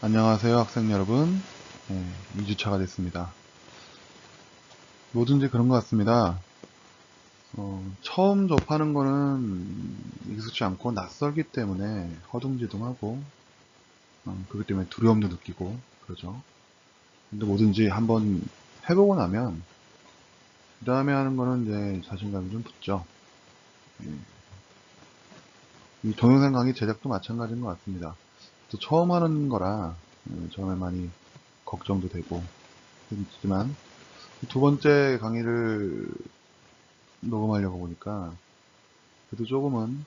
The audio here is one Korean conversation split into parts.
안녕하세요, 학생 여러분. 2주차가 됐습니다. 뭐든지 그런 것 같습니다. 처음 접하는 거는 익숙치 않고 낯설기 때문에 허둥지둥하고, 그렇기 때문에 두려움도 느끼고, 그러죠. 근데 뭐든지 한번 해보고 나면, 그 다음에 하는 거는 이제 자신감이 좀 붙죠. 예, 이 동영상 강의 제작도 마찬가지인 것 같습니다. 또 처음 하는 거라, 처음에 많이 걱정도 되고, 했지만, 두 번째 강의를 녹음하려고 보니까 그래도 조금은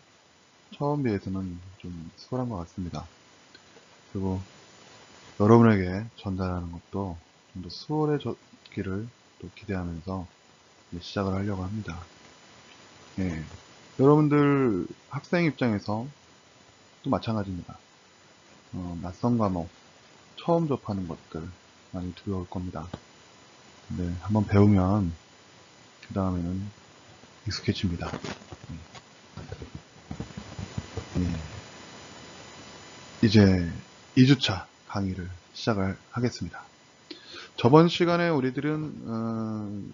처음 비해서는 좀 수월한 것 같습니다. 그리고 여러분에게 전달하는 것도 좀 더 수월해졌기를 또 기대하면서 시작을 하려고 합니다. 예. 여러분들 학생 입장에서 또 마찬가지입니다. 낯선 과목, 처음 접하는 것들 많이 두려울 겁니다. 근데 한번 배우면 그 다음에는 익숙해집니다. 예. 이제 2주차 강의를 시작을 하겠습니다. 저번 시간에 우리들은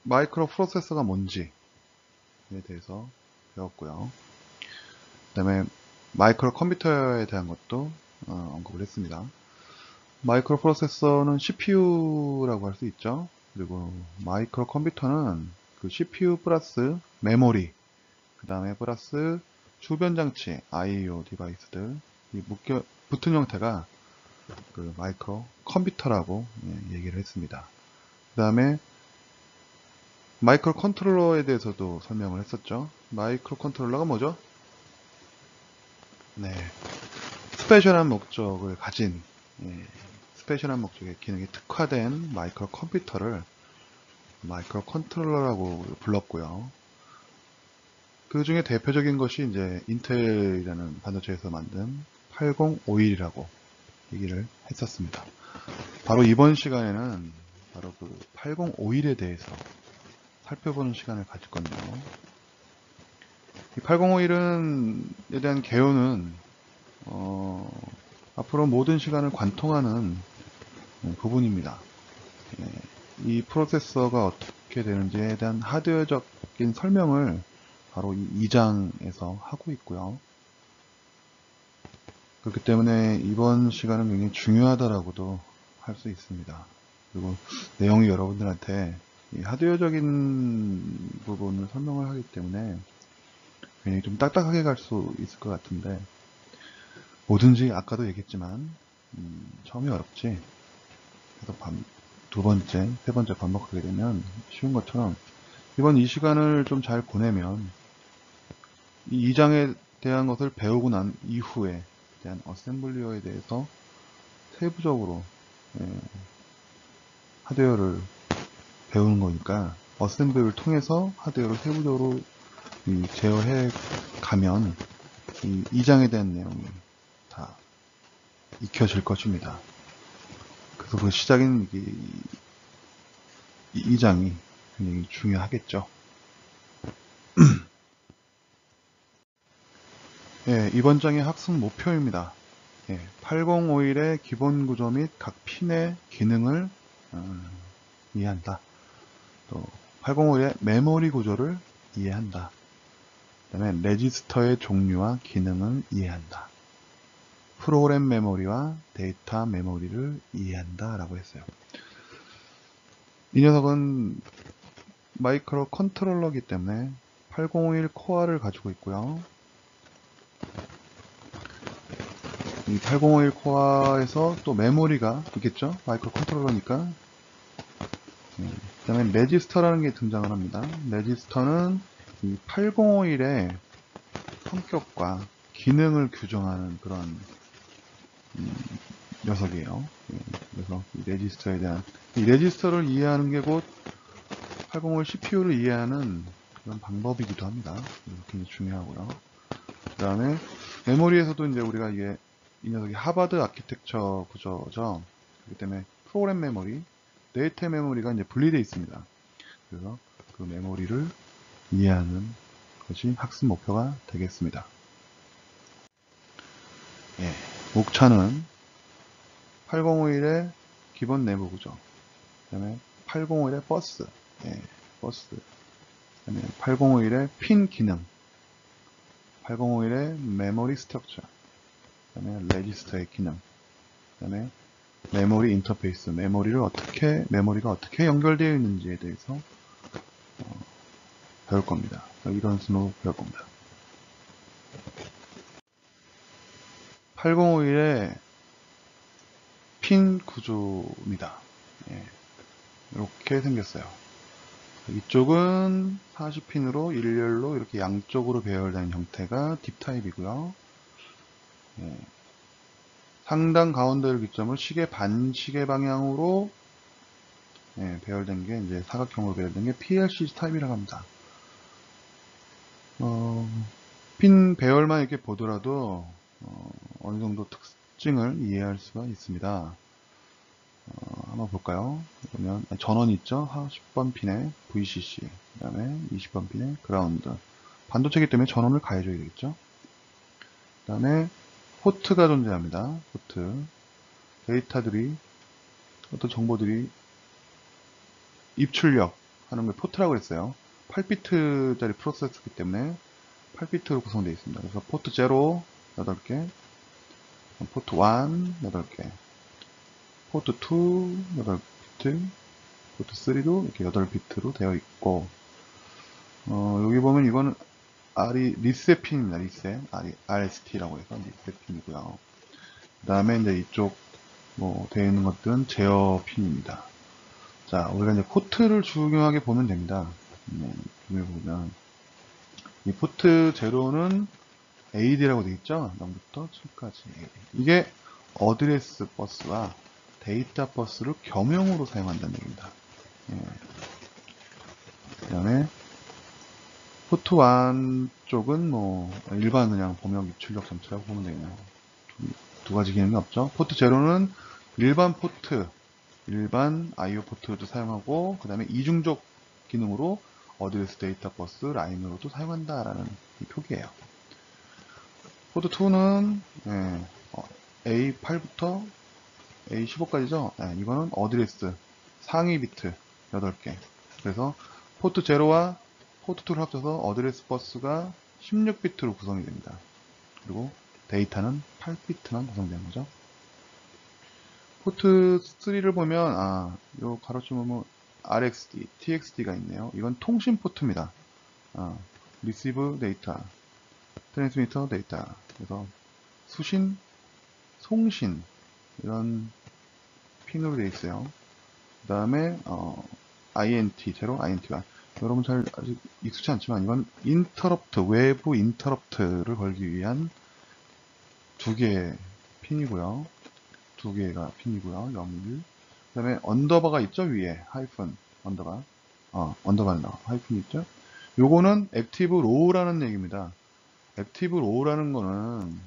마이크로 프로세서가 뭔지에 대해서 배웠고요. 그 다음에 마이크로 컴퓨터에 대한 것도 언급을 했습니다. 마이크로 프로세서는 CPU라고 할 수 있죠. 그리고 마이크로 컴퓨터는 그 CPU 플러스 메모리, 그 다음에 플러스 주변 장치, I/O 디바이스들, 이 붙은 형태가 그 마이크로 컴퓨터라고 얘기를 했습니다. 그 다음에 마이크로 컨트롤러에 대해서도 설명을 했었죠. 마이크로 컨트롤러가 뭐죠? 네, 스페셜한 목적을 가진 스페셜한 목적의 기능이 특화된 마이크로 컴퓨터를 마이크로 컨트롤러라고 불렀고요. 그 중에 대표적인 것이 이제 인텔이라는 반도체에서 만든 8051이라고 얘기를 했었습니다. 바로 이번 시간에는 바로 그 8051에 대해서 살펴보는 시간을 가질 건데요. 이 8051에 대한 개요는 앞으로 모든 시간을 관통하는 부분입니다. 이 프로세서가 어떻게 되는지에 대한 하드웨어적인 설명을 바로 이 2장에서 하고 있고요. 그렇기 때문에 이번 시간은 굉장히 중요하다라고도 할 수 있습니다. 그리고 내용이 여러분들한테 이 하드웨어적인 부분을 설명을 하기 때문에 굉장히 좀 딱딱하게 갈 수 있을 것 같은데, 뭐든지 아까도 얘기했지만 처음이 어렵지, 그래서 두 번째, 세 번째 반복하게 되면 쉬운 것처럼 이번 이 시간을 좀 잘 보내면 이 2장에 대한 것을 배우고 난 이후에 대한 어셈블리어에 대해서 세부적으로 하드웨어를 배우는 거니까, 어셈블리를 통해서 하드웨어를 세부적으로 제어해 가면 이 2장에 대한 내용이 다 익혀질 것입니다. 그래서 그 시작인 이 2장이 굉장히 중요하겠죠. 예, 이번 장의 학습 목표입니다. 8051의 기본 구조 및 각 핀의 기능을 이해한다. 또 8051의 메모리 구조를 이해한다. 그 다음에 레지스터의 종류와 기능을 이해한다. 프로그램 메모리와 데이터 메모리를 이해한다 라고 했어요. 이 녀석은 마이크로 컨트롤러이기 때문에 8051 코어를 가지고 있고요. 이 8051 코어에서 또 메모리가 있겠죠. 마이크로 컨트롤러니까. 그 다음에 레지스터라는 게 등장을 합니다. 레지스터는 이 8051의 성격과 기능을 규정하는 그런 녀석이에요. 그래서 이 레지스터에 대한, 이 레지스터를 이해하는 게 곧 8051 CPU를 이해하는 그런 방법이기도 합니다. 굉장히 중요하고요. 그 다음에 메모리에서도 이제 우리가 이 녀석이 하버드 아키텍처 구조죠. 그렇기 때문에 프로그램 메모리, 데이터 메모리가 이제 분리되어 있습니다. 그래서 그 메모리를 이해하는 것이 학습 목표가 되겠습니다. 목차는 8051의 기본 내부 구조, 그 다음에 8051의 버스, 버스, 그 다음에 8051의 핀 기능, 8051의 메모리 스트럭처, 그 다음에 레지스터의 기능, 그 다음에 메모리 인터페이스, 메모리가 어떻게 연결되어 있는지에 대해서 배울 겁니다. 이런 순으로 배울 겁니다. 8051의 핀 구조입니다. 이렇게 생겼어요. 이쪽은 40핀으로 일렬로 이렇게 양쪽으로 배열된 형태가 딥타입이고요. 상단 가운데를 기점으로 반시계 방향으로 배열된 게 이제 사각형으로 배열된 게 PLC 타입이라고 합니다. 핀 배열만 이렇게 보더라도 어느 정도 특징을 이해할 수가 있습니다. 한번 볼까요? 보면 전원이 있죠. 10번 핀에 VCC, 그 다음에 20번 핀에 그라운드. 반도체이기 때문에 전원을 가해줘야 되겠죠. 그 다음에 포트가 존재합니다. 포트. 데이터들이, 어떤 정보들이 입출력 하는 걸 포트라고 했어요. 8비트짜리 프로세서이기 때문에 8비트로 구성되어 있습니다. 그래서 포트 0 8개, 포트 1 8개, 포트 2 8비트, 포트 3도 이렇게 8비트로 되어 있고, 여기 보면 이거는 리셋 핀입니다. 리셋, RST라고 해서 리셋 핀이고요. 그 다음에 이제 이쪽 되어 있는 것들은 제어 핀입니다. 자, 우리가 이제 포트를 중요하게 보면 됩니다. 여기 보면 이 포트 0는 AD라고 되어 있죠? 0부터 7까지. 이게 어드레스 버스와 데이터 버스를 겸용으로 사용한다는 얘기입니다. 그 다음에 포트 1 쪽은 일반 그냥 범용 입출력 장치라고 보면 되겠네요. 두 가지 기능이 없죠. 포트 0는 일반 포트, 일반 IO 포트도 사용하고, 그 다음에 이중적 기능으로 어드레스 데이터 버스 라인으로도 사용한다라는 표기예요. 포트 2는 A8부터 A15까지죠. 이거는 어드레스 상위 비트 8개. 그래서 포트 0와 포트 2를 합쳐서 어드레스 버스가 16비트로 구성이 됩니다. 그리고 데이터는 8비트만 구성되는 거죠. 포트 3를 보면 요 가로치면 RxD, TXD가 있네요. 이건 통신 포트입니다. Receive Data, Transmitter Data. 그래서 수신, 송신 이런 핀으로 되어 있어요. 그 다음에 INT, 제로, INT1. 여러분 잘 아직 익숙치 않지만 이건 인터럽트, 외부 인터럽트를 걸기 위한 두 개의 핀이고요. 두 개가 핀이고요. 0, 1. 그 다음에 언더바가 있죠. 위에 하이픈 언더바. 언더바는 나와. 하이픈이 있죠. 요거는 액티브 로우라는 얘기입니다. 액티브 로우라는 거는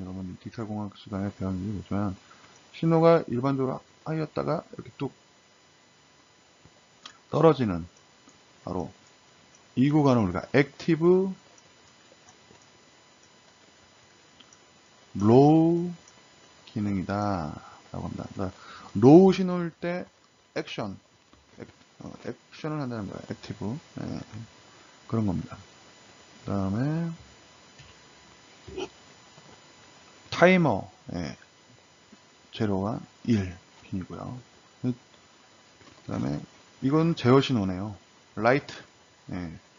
여러분 디지털 공학 시간에 배운 일이 보지만 신호가 일반적으로 하였다가 이렇게 뚝 떨어지는 바로 이 구간을 우리가 액티브 로우 기능이다 라고 합니다. 그러니까 로우 신호일 때 액션을 한다는 거예요. 액티브. 그런 겁니다. 그 다음에 타이머 제로와 1 핀이고요. 그 다음에 이건 제어 신호네요. 라이트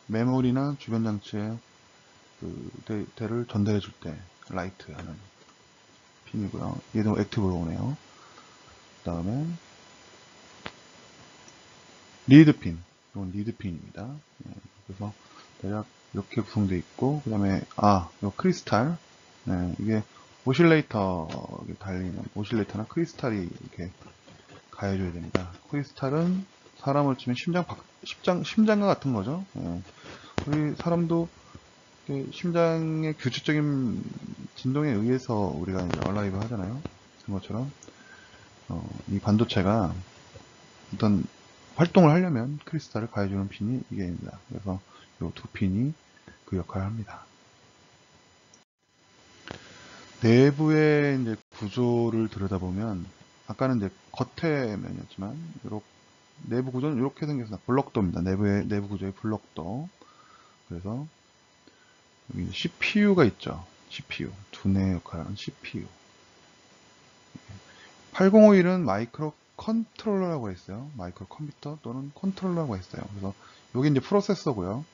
메모리나 주변 장치에 그 데이터를 전달해 줄 때 라이트 하는 핀이고요. 얘도 액티브로 오네요. 그 다음에 리드 핀, 이건 리드 핀입니다. 그래서 대략 이렇게 구성되어 있고, 그 다음에 요 크리스탈, 이게 오실레이터 달리는 오실레이터나 크리스탈이 이렇게 가해줘야 됩니다. 크리스탈은 사람을 치면 심장과 같은 거죠. 우리 사람도 심장의 규칙적인 진동에 의해서 우리가 이제 얼라이브 하잖아요. 그런 것처럼 이 반도체가 어떤 활동을 하려면 크리스탈을 가해주는 핀이 이게입니다. 그래서 이 두 핀이 그 역할을 합니다. 내부의 이제 구조를 들여다보면, 아까는 이제 겉의 면이었지만, 내부 구조는 이렇게 생겼습니다. 블럭도입니다. 내부 구조의 블럭도. 그래서, 여기 CPU가 있죠. CPU. 두뇌 역할을 하는 CPU. 8051은 마이크로 컨트롤러라고 했어요. 마이크로 컴퓨터 또는 컨트롤러라고 했어요. 그래서 여기 이제 프로세서고요.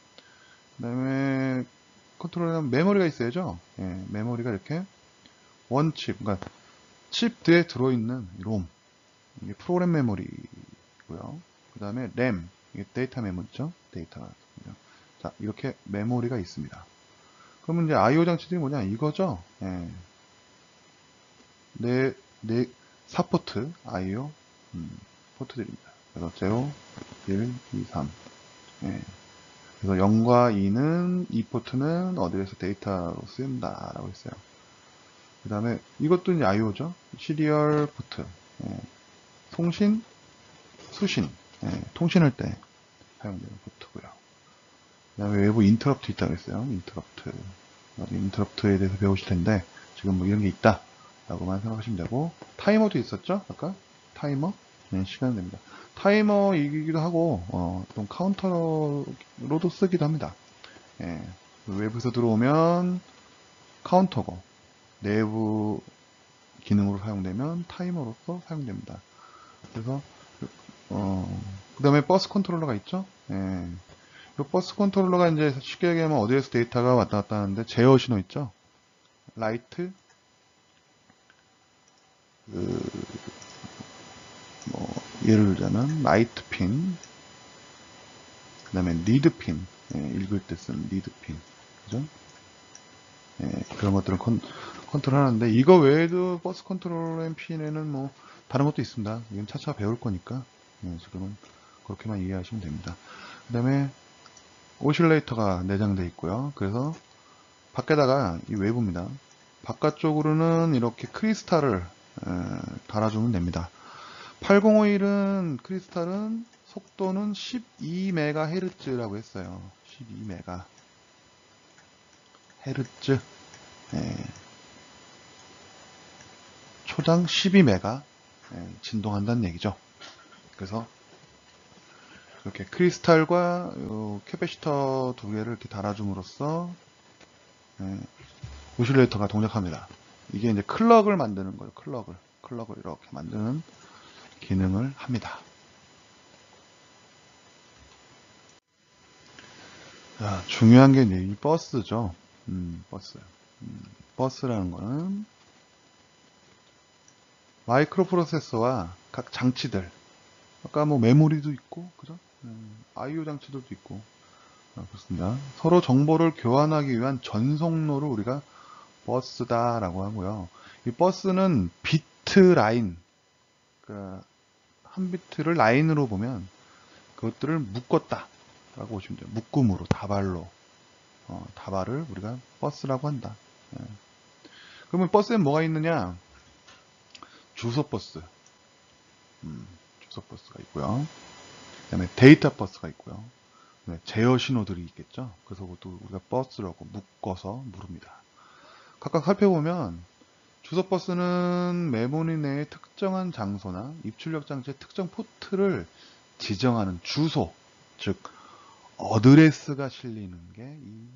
그 다음에 컨트롤러는 메모리가 있어야죠. 예, 메모리가 이렇게 원칩, 그러니까 칩 뒤에 들어있는 롬, 이게 프로그램 메모리고요. 그 다음에 램, 이게 데이터 메모리죠. 데이터가. 자, 이렇게 메모리가 있습니다. 그러면 이제 I/O 장치들이 뭐냐? 이거죠. 예. 네, 4포트 I/O 포트들입니다. 그래서 0, 1, 2, 3. 예. 그래서 0과 2는 이 포트는 어디에서 데이터로 쓰인다 라고 했어요. 그 다음에 이것도 이제 I/O죠. 시리얼 포트. 예. 통신, 수신. 예. 통신할 때 사용되는 포트고요. 그 다음에 외부 인터럽트 있다고 했어요. 인터럽트에 대해서 배우실 텐데 지금 뭐 이런 게 있다 라고만 생각하시면 되고, 타이머도 있었죠. 아까 타이머. 네, 시간 됩니다. 타이머이기도 하고 좀 카운터로도 쓰기도 합니다. 예. 외부에서 들어오면 카운터고, 내부 기능으로 사용되면 타이머로서 사용됩니다. 그래서 그 다음에 버스 컨트롤러가 있죠. 예. 이 버스 컨트롤러가 이제 쉽게 얘기하면 어디에서 데이터가 왔다 갔다 하는데, 제어 신호 있죠. 라이트, 예를 들자면 라이트 핀, 그 다음에 리드 핀, 읽을 때 쓰는 리드 핀, 그죠? 그런 것들은 컨트롤 하는데, 이거 외에도 버스 컨트롤러 핀에는 뭐 다른 것도 있습니다. 이건 차차 배울 거니까 지금은 그렇게만 이해하시면 됩니다. 그 다음에 오실레이터가 내장되어 있고요. 그래서 밖에다가 이 외부입니다. 바깥쪽으로는 이렇게 크리스탈을 달아주면 됩니다. 8051은 크리스탈은 속도는 12MHz라고 했어요. 12MHz. 초당 12메가 진동한다는 얘기죠. 그래서 이렇게 크리스탈과 캐패시터 두 개를 이렇게 달아줌으로써 오실레이터가 동작합니다. 이게 이제 클럭을 만드는 거예요. 클럭을 이렇게 만드는 기능을 합니다. 자, 중요한 게 이제 이 버스죠. 버스. 버스라는 거는 마이크로 프로세서와 각 장치들, 아까 뭐 메모리도 있고, 그죠? I/O 장치들도 있고, 그렇습니다. 서로 정보를 교환하기 위한 전송로를 우리가 버스다라고 하고요. 이 버스는 비트 라인, 그러니까 한 비트를 라인으로 보면 그것들을 묶었다 라고 보시면 돼요. 묶음으로, 다발로. 다발을 우리가 버스라고 한다. 그러면 버스에 뭐가 있느냐? 주소 버스. 주소 버스가 있고요. 그 다음에 데이터 버스가 있고요. 제어 신호들이 있겠죠. 그래서 그것도 우리가 버스라고 묶어서 부릅니다. 각각 살펴보면 주소 버스는 메모리 내의 특정한 장소나 입출력 장치의 특정 포트를 지정하는 주소, 즉 어드레스가 실리는 게 이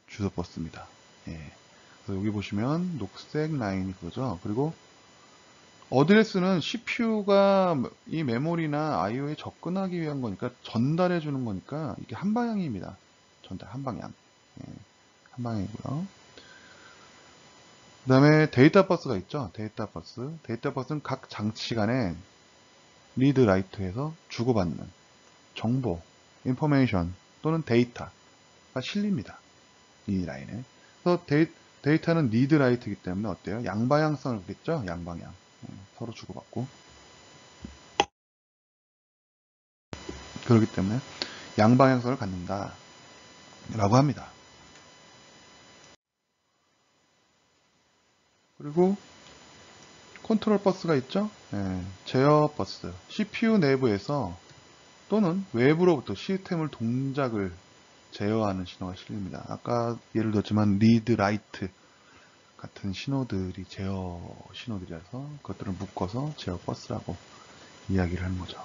주소 버스입니다. 예. 그래서 여기 보시면 녹색 라인이 그거죠. 그리고 어드레스는 CPU가 이 메모리나 I/O에 접근하기 위한 거니까, 전달해 주는 거니까 이게 한 방향입니다. 전달 한 방향. 예, 한 방향이고요. 그 다음에 데이터 버스가 있죠. 데이터 버스. 데이터 버스는 각 장치 간에 리드 라이트에서 주고받는 정보, 인포메이션 또는 데이터가 실립니다. 이 라인에. 그래서 데이터는 리드 라이트이기 때문에 어때요? 양방향성을 그랬죠? 양방향. 서로 주고받고. 그렇기 때문에 양방향성을 갖는다 라고 합니다. 그리고 컨트롤 버스가 있죠. 제어 버스. CPU 내부에서 또는 외부로부터 시스템을 동작을 제어하는 신호가 실립니다. 아까 예를 들었지만 리드 라이트, 같은 신호들이 제어 신호들이라서 그것들을 묶어서 제어 버스라고 이야기를 하는 거죠.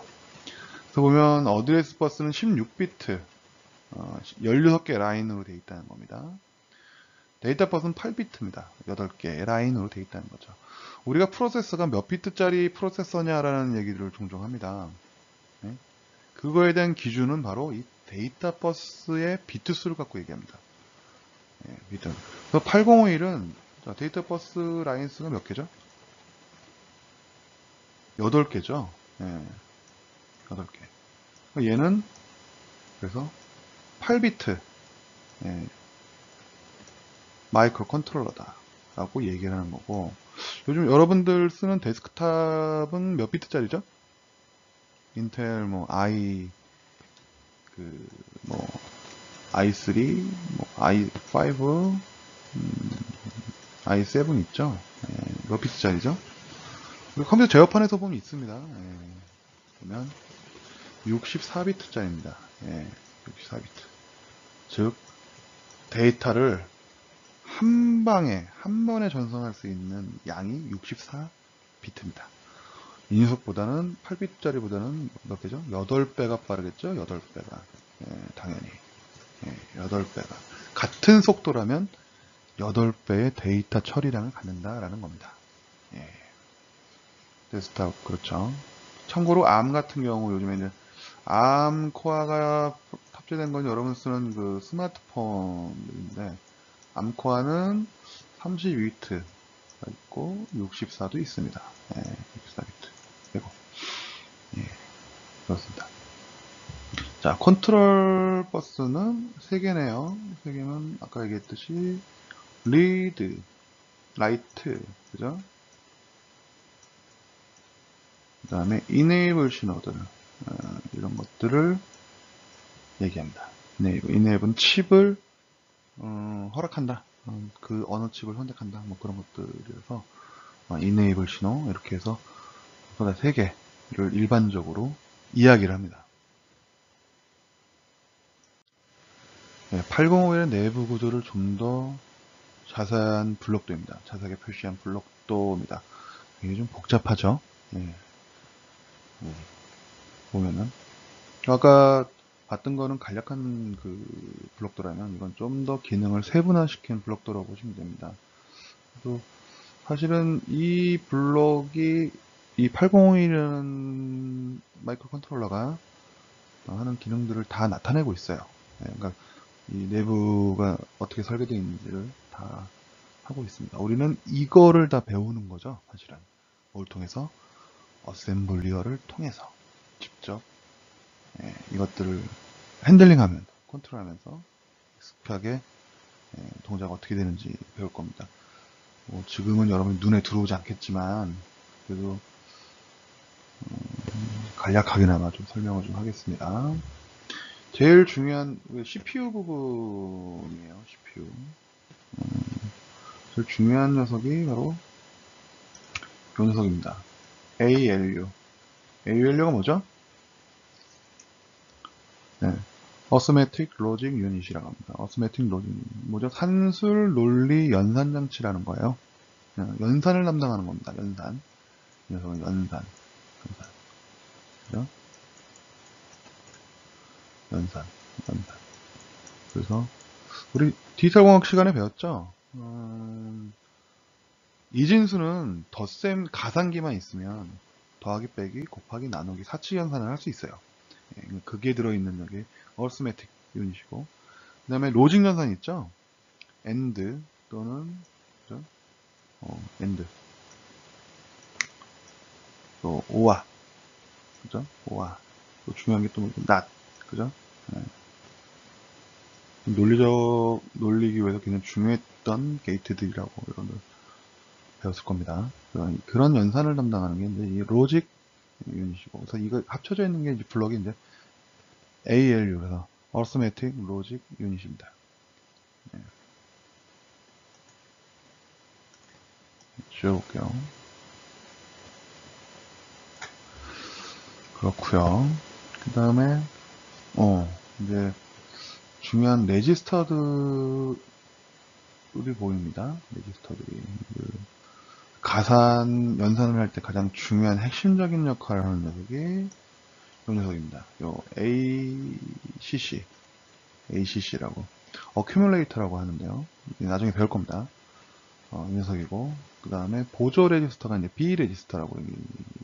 그래서 보면 어드레스 버스는 16비트 16개 라인으로 되어 있다는 겁니다. 데이터 버스는 8비트입니다. 8개 라인으로 되어 있다는 거죠. 우리가 프로세서가 몇 비트짜리 프로세서냐라는 얘기를 종종 합니다. 네? 그거에 대한 기준은 바로 이 데이터 버스의 비트 수를 갖고 얘기합니다. 네, 비트. 그래서 8051은 데이터 버스 라인 수가 몇 개죠? 8개죠. 네, 8개. 얘는 그래서 8비트 마이크로 컨트롤러다 라고 얘기를 하는 거고, 요즘 여러분들 쓰는 데스크탑은 몇 비트짜리죠? 인텔 뭐 i3, i5, i7 있죠? 몇 비트짜리죠? 컴퓨터 제어판에서 보면 있습니다. 보면 64비트짜리입니다. 64비트. 즉 데이터를 한 번에 전송할 수 있는 양이 64비트입니다. 인수보다는 8비트짜리보다는 몇 개죠? 8배가 빠르겠죠? 8배가. 당연히. 8배가. 같은 속도라면 8배의 데이터 처리량을 갖는다라는 겁니다. 데스크탑, 그렇죠. 참고로 ARM 같은 경우 요즘에 이제 ARM 코어가 탑재된 건 여러분 쓰는 그 스마트폰인데, ARM 코어는 32비트가 있고 64도 있습니다. 64비트. 그리고 그렇습니다. 자, 컨트롤 버스는 3개네요. 3개는 아까 얘기했듯이 리드, 라이트, 그죠? 그 다음에 enable 신호들, 이런 것들을 얘기합니다. enable은 칩을 허락한다. 그 어느 칩을 선택한다. 뭐 그런 것들이라서 enable 신호 이렇게 해서 3개를 일반적으로 이야기를 합니다. 805의 내부 구조를 좀 더 자세한 블록도입니다. 자세하게 표시한 블록도입니다. 이게 좀 복잡하죠. 보면은 아까 봤던 거는 간략한 그 블록도라면 이건 좀 더 기능을 세분화시킨 블록도라고 보시면 됩니다. 그래서 사실은 이 블록이 이 801이라는 마이크로 컨트롤러가 하는 기능들을 다 나타내고 있어요. 그러니까 이 내부가 어떻게 설계되어 있는지를 다 하고 있습니다. 우리는 이거를 다 배우는 거죠. 사실은 뭘 통해서? 어셈블리어를 통해서 직접 이것들을 핸들링하면 컨트롤하면서 익숙하게 동작이 어떻게 되는지 배울 겁니다. 지금은 여러분 눈에 들어오지 않겠지만 그래도 간략하게나마 좀 설명을 좀 하겠습니다. 제일 중요한 CPU 부분이에요. CPU. 제일 중요한 녀석이 바로 이 녀석입니다. ALU. ALU가 뭐죠? Arithmetic Logic Unit이라고 합니다. Arithmetic Logic Unit. 뭐죠? 산술 논리 연산 장치라는 거예요. 연산을 담당하는 겁니다. 연산. 이 녀석은 연산. 그죠? 연산. 그래서 우리 디지털공학 시간에 배웠죠? 이진수는 덧셈 가상기만 있으면 더하기 빼기 곱하기 나누기 사치 연산을 할 수 있어요. 그게 들어있는 여기 어스메틱 유닛이고, 그 다음에 로직 연산 있죠? AND 또는 그죠? AND 또 OR 그죠? OR 또 중요한 게 또 NOT 그죠? 논리 기호에서 굉장히 중요했던 게이트들이라고 여러분들 배웠을 겁니다. 그런 연산을 담당하는 게 이제 이 로직 유닛이고, 그래서 이거 합쳐져 있는 게 이제 블럭이 이제 ALU, 그래서 Arithmetic Logic Unit입니다. 지워볼게요. 그렇고요. 그 다음에 이제 중요한 레지스터드 보입니다. 레지스터들이. 가산, 연산을 할 때 가장 중요한 핵심적인 역할을 하는 녀석이 이 녀석입니다. 요 ACC라고 어큐뮬레이터라고 하는데요. 나중에 배울 겁니다. 이 녀석이고, 그 다음에 보조 레지스터가 이제 B 레지스터라고 여기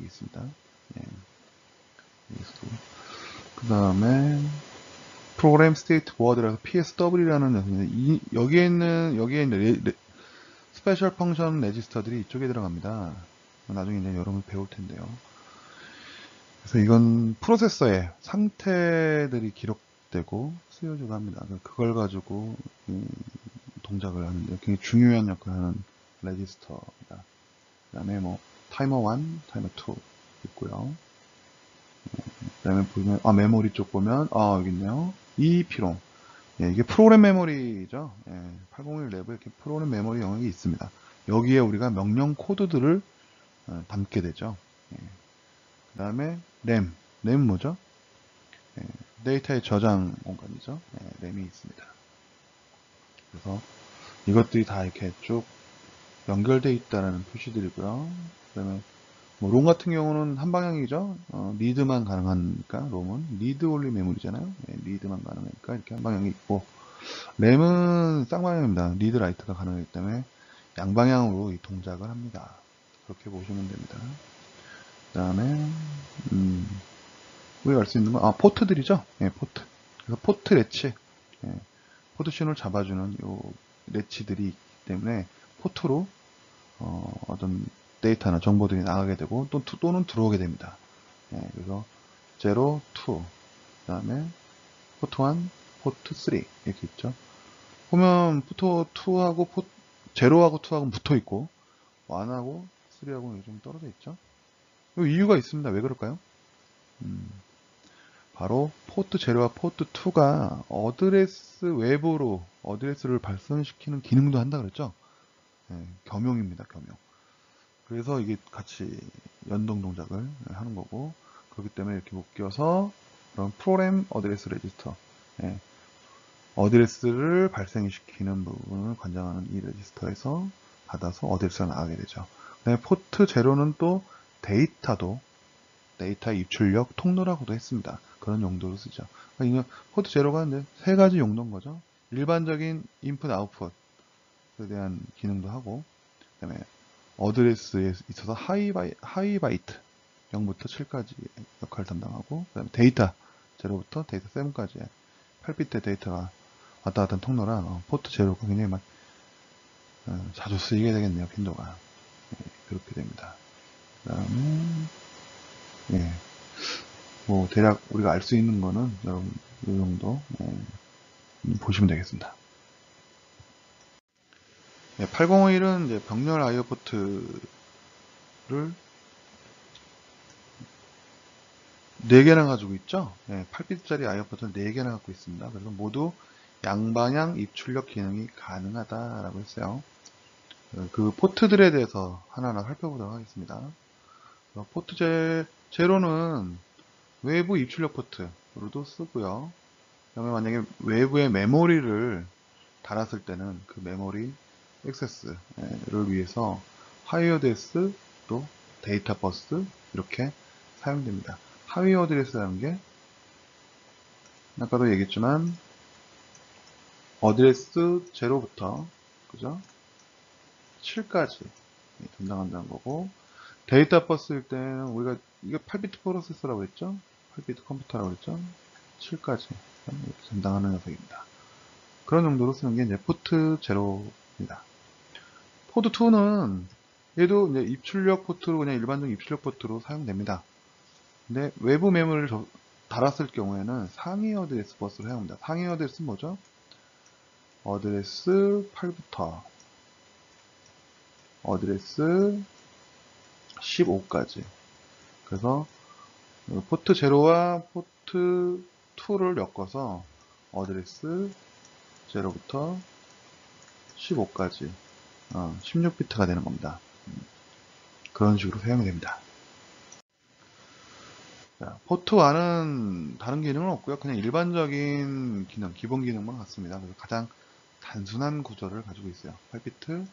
있습니다. 예, 그 다음에 프로그램 스테이트 워드라서 PSW라는 녀석인데, 여기에 있는 스페셜 펑션 레지스터들이 이쪽에 들어갑니다. 나중에 이제 여러분 배울 텐데요. 그래서 이건 프로세서의 상태들이 기록되고 쓰여지고 합니다. 그걸 가지고 동작을 하는데 굉장히 중요한 역할을 하는 레지스터입니다. 그 다음에 뭐 타이머 1, 타이머 2 있고요. 그 다음에 보면 메모리 쪽 보면 여기 있네요. EEPROM. 예, 이게 프로그램 메모리죠. 801 내부에 이렇게 프로그램 메모리 영역이 있습니다. 여기에 우리가 명령 코드들을 담게 되죠. 그 다음에 램 뭐죠? 데이터의 저장 공간이죠. 램이 있습니다. 그래서 이것들이 다 이렇게 쭉 연결되어 있다는 표시들이고요. 그 다음에 뭐 롬 같은 경우는 한 방향이죠. 리드만 가능하니까 롬은 리드 올리 메모리잖아요. 리드만 가능하니까 이렇게 한 방향이 있고, 램은 쌍방향입니다. 리드 라이트가 가능하기 때문에 양방향으로 이 동작을 합니다. 그렇게 보시면 됩니다. 그 다음에 우리가 알 수 있는 건 포트들이죠. 포트. 그래서 포트 레치, 포트 신호를 잡아주는 요 레치들이 있기 때문에 포트로 어떤 데이터나 정보들이 나가게 되고 또는 들어오게 됩니다. 그래서 0, 2, 그 다음에 포트 1, 포트 3 이렇게 있죠. 보면 포트 2하고 0하고 2하고 붙어 있고 1하고 3하고는 좀 떨어져 있죠. 이유가 있습니다. 왜 그럴까요? 바로 포트 0와 포트 2가 어드레스 외부로 어드레스를 발송시키는 기능도 한다 그랬죠. 겸용입니다. 겸용. 그래서 이게 같이 연동 동작을 하는 거고, 그렇기 때문에 이렇게 묶여서 그런 프로그램 어드레스 레지스터, 어드레스를 발생시키는 부분을 관장하는 이 레지스터에서 받아서 어드레스가 나가게 되죠. 그다음에 포트 0는 또 데이터 입출력 통로라고도 했습니다. 그런 용도로 쓰죠. 그러니까 포트 0가 이제 세 가지 용도인 거죠. 일반적인 인풋 아웃풋에 대한 기능도 하고, 그다음에 어드레스에 있어서 하이바이트 0부터 7까지 역할을 담당하고, 그 다음에 데이터 0부터 데이터 7까지 8비트의 데이터가 왔다 갔다 하는 통로라 포트 0가 굉장히 자주 쓰이게 되겠네요. 빈도가. 그렇게 됩니다. 그 다음에 뭐 대략 우리가 알 수 있는 거는 여러분 이 정도 보시면 되겠습니다. 8051은 이제 병렬 IO 포트를 4개나 가지고 있죠. 8비트짜리 IO 포트를 4개나 갖고 있습니다. 그래서 모두 양방향 입출력 기능이 가능하다라고 했어요. 그 포트들에 대해서 하나하나 살펴보도록 하겠습니다. 포트 제로는 외부 입출력 포트로도 쓰고요. 그다음에 만약에 외부에 메모리를 달았을 때는 그 메모리 액세스를 위해서 하위 어드레스 또 데이터 버스 이렇게 사용됩니다. 하위 어드레스라는 게 아까도 얘기했지만 어드레스 0부터 그죠? 7까지 담당한다는 거고, 데이터 버스일 때는 우리가 이게 8비트 프로세서라고 했죠? 8비트 컴퓨터라고 했죠? 7까지 이렇게 담당하는 녀석입니다. 그런 용도로 쓰는 게 이제 포트 0입니다. 포트 2는 얘도 이제 입출력 포트로 그냥 일반적인 입출력 포트로 사용됩니다. 근데 외부 메모리를 달았을 경우에는 상위 어드레스 버스를 사용합니다. 상위 어드레스는 뭐죠? 어드레스 8부터 어드레스 15까지. 그래서 포트 0와 포트 2를 엮어서 어드레스 0부터 15까지 16비트가 되는 겁니다. 그런 식으로 사용이 됩니다. 자, 포트 1은 다른 기능은 없고요. 그냥 일반적인 기능, 기본 기능만 같습니다. 그래서 가장 단순한 구조를 가지고 있어요. 8비트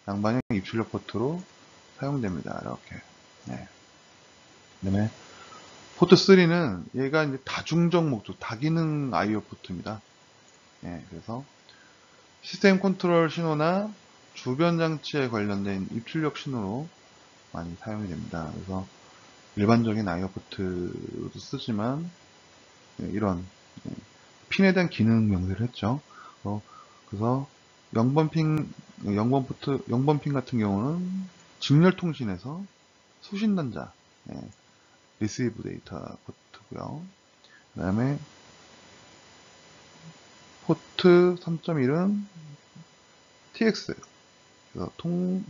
양방향 입출력 포트로 사용됩니다. 이렇게. 네. 그다음에 포트 3는 얘가 이제 다중적 목적, 다기능 I/O 포트입니다. 네, 그래서 시스템 컨트롤 신호나 주변 장치에 관련된 입출력 신호로 많이 사용이 됩니다. 그래서 일반적인 I/O 포트도 쓰지만 이런 핀에 대한 기능 명세를 했죠. 그래서 0번 핀, 0번 핀 같은 경우는 직렬 통신에서 수신 단자, 리시브 데이터 포트고요. 그 다음에 포트 3.1은 TX,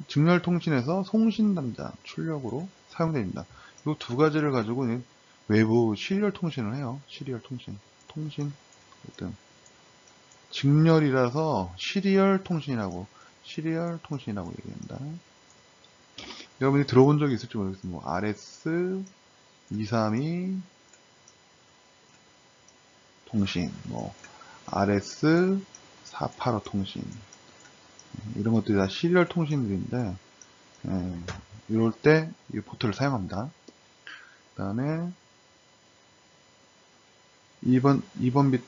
직렬 통신에서 송신 단자 출력으로 사용됩니다. 이 두 가지를 가지고 외부 시리얼 통신을 해요. 시리얼 통신, 어떤 직렬이라서 시리얼 통신이라고 얘기합니다. 여러분이 들어본 적이 있을지 모르겠습니다. 뭐 RS 232 통신, 뭐 RS 485 통신, 이런 것들이 다 시리얼 통신들인데, 이럴 때 이 포트를 사용합니다. 그 다음에 2번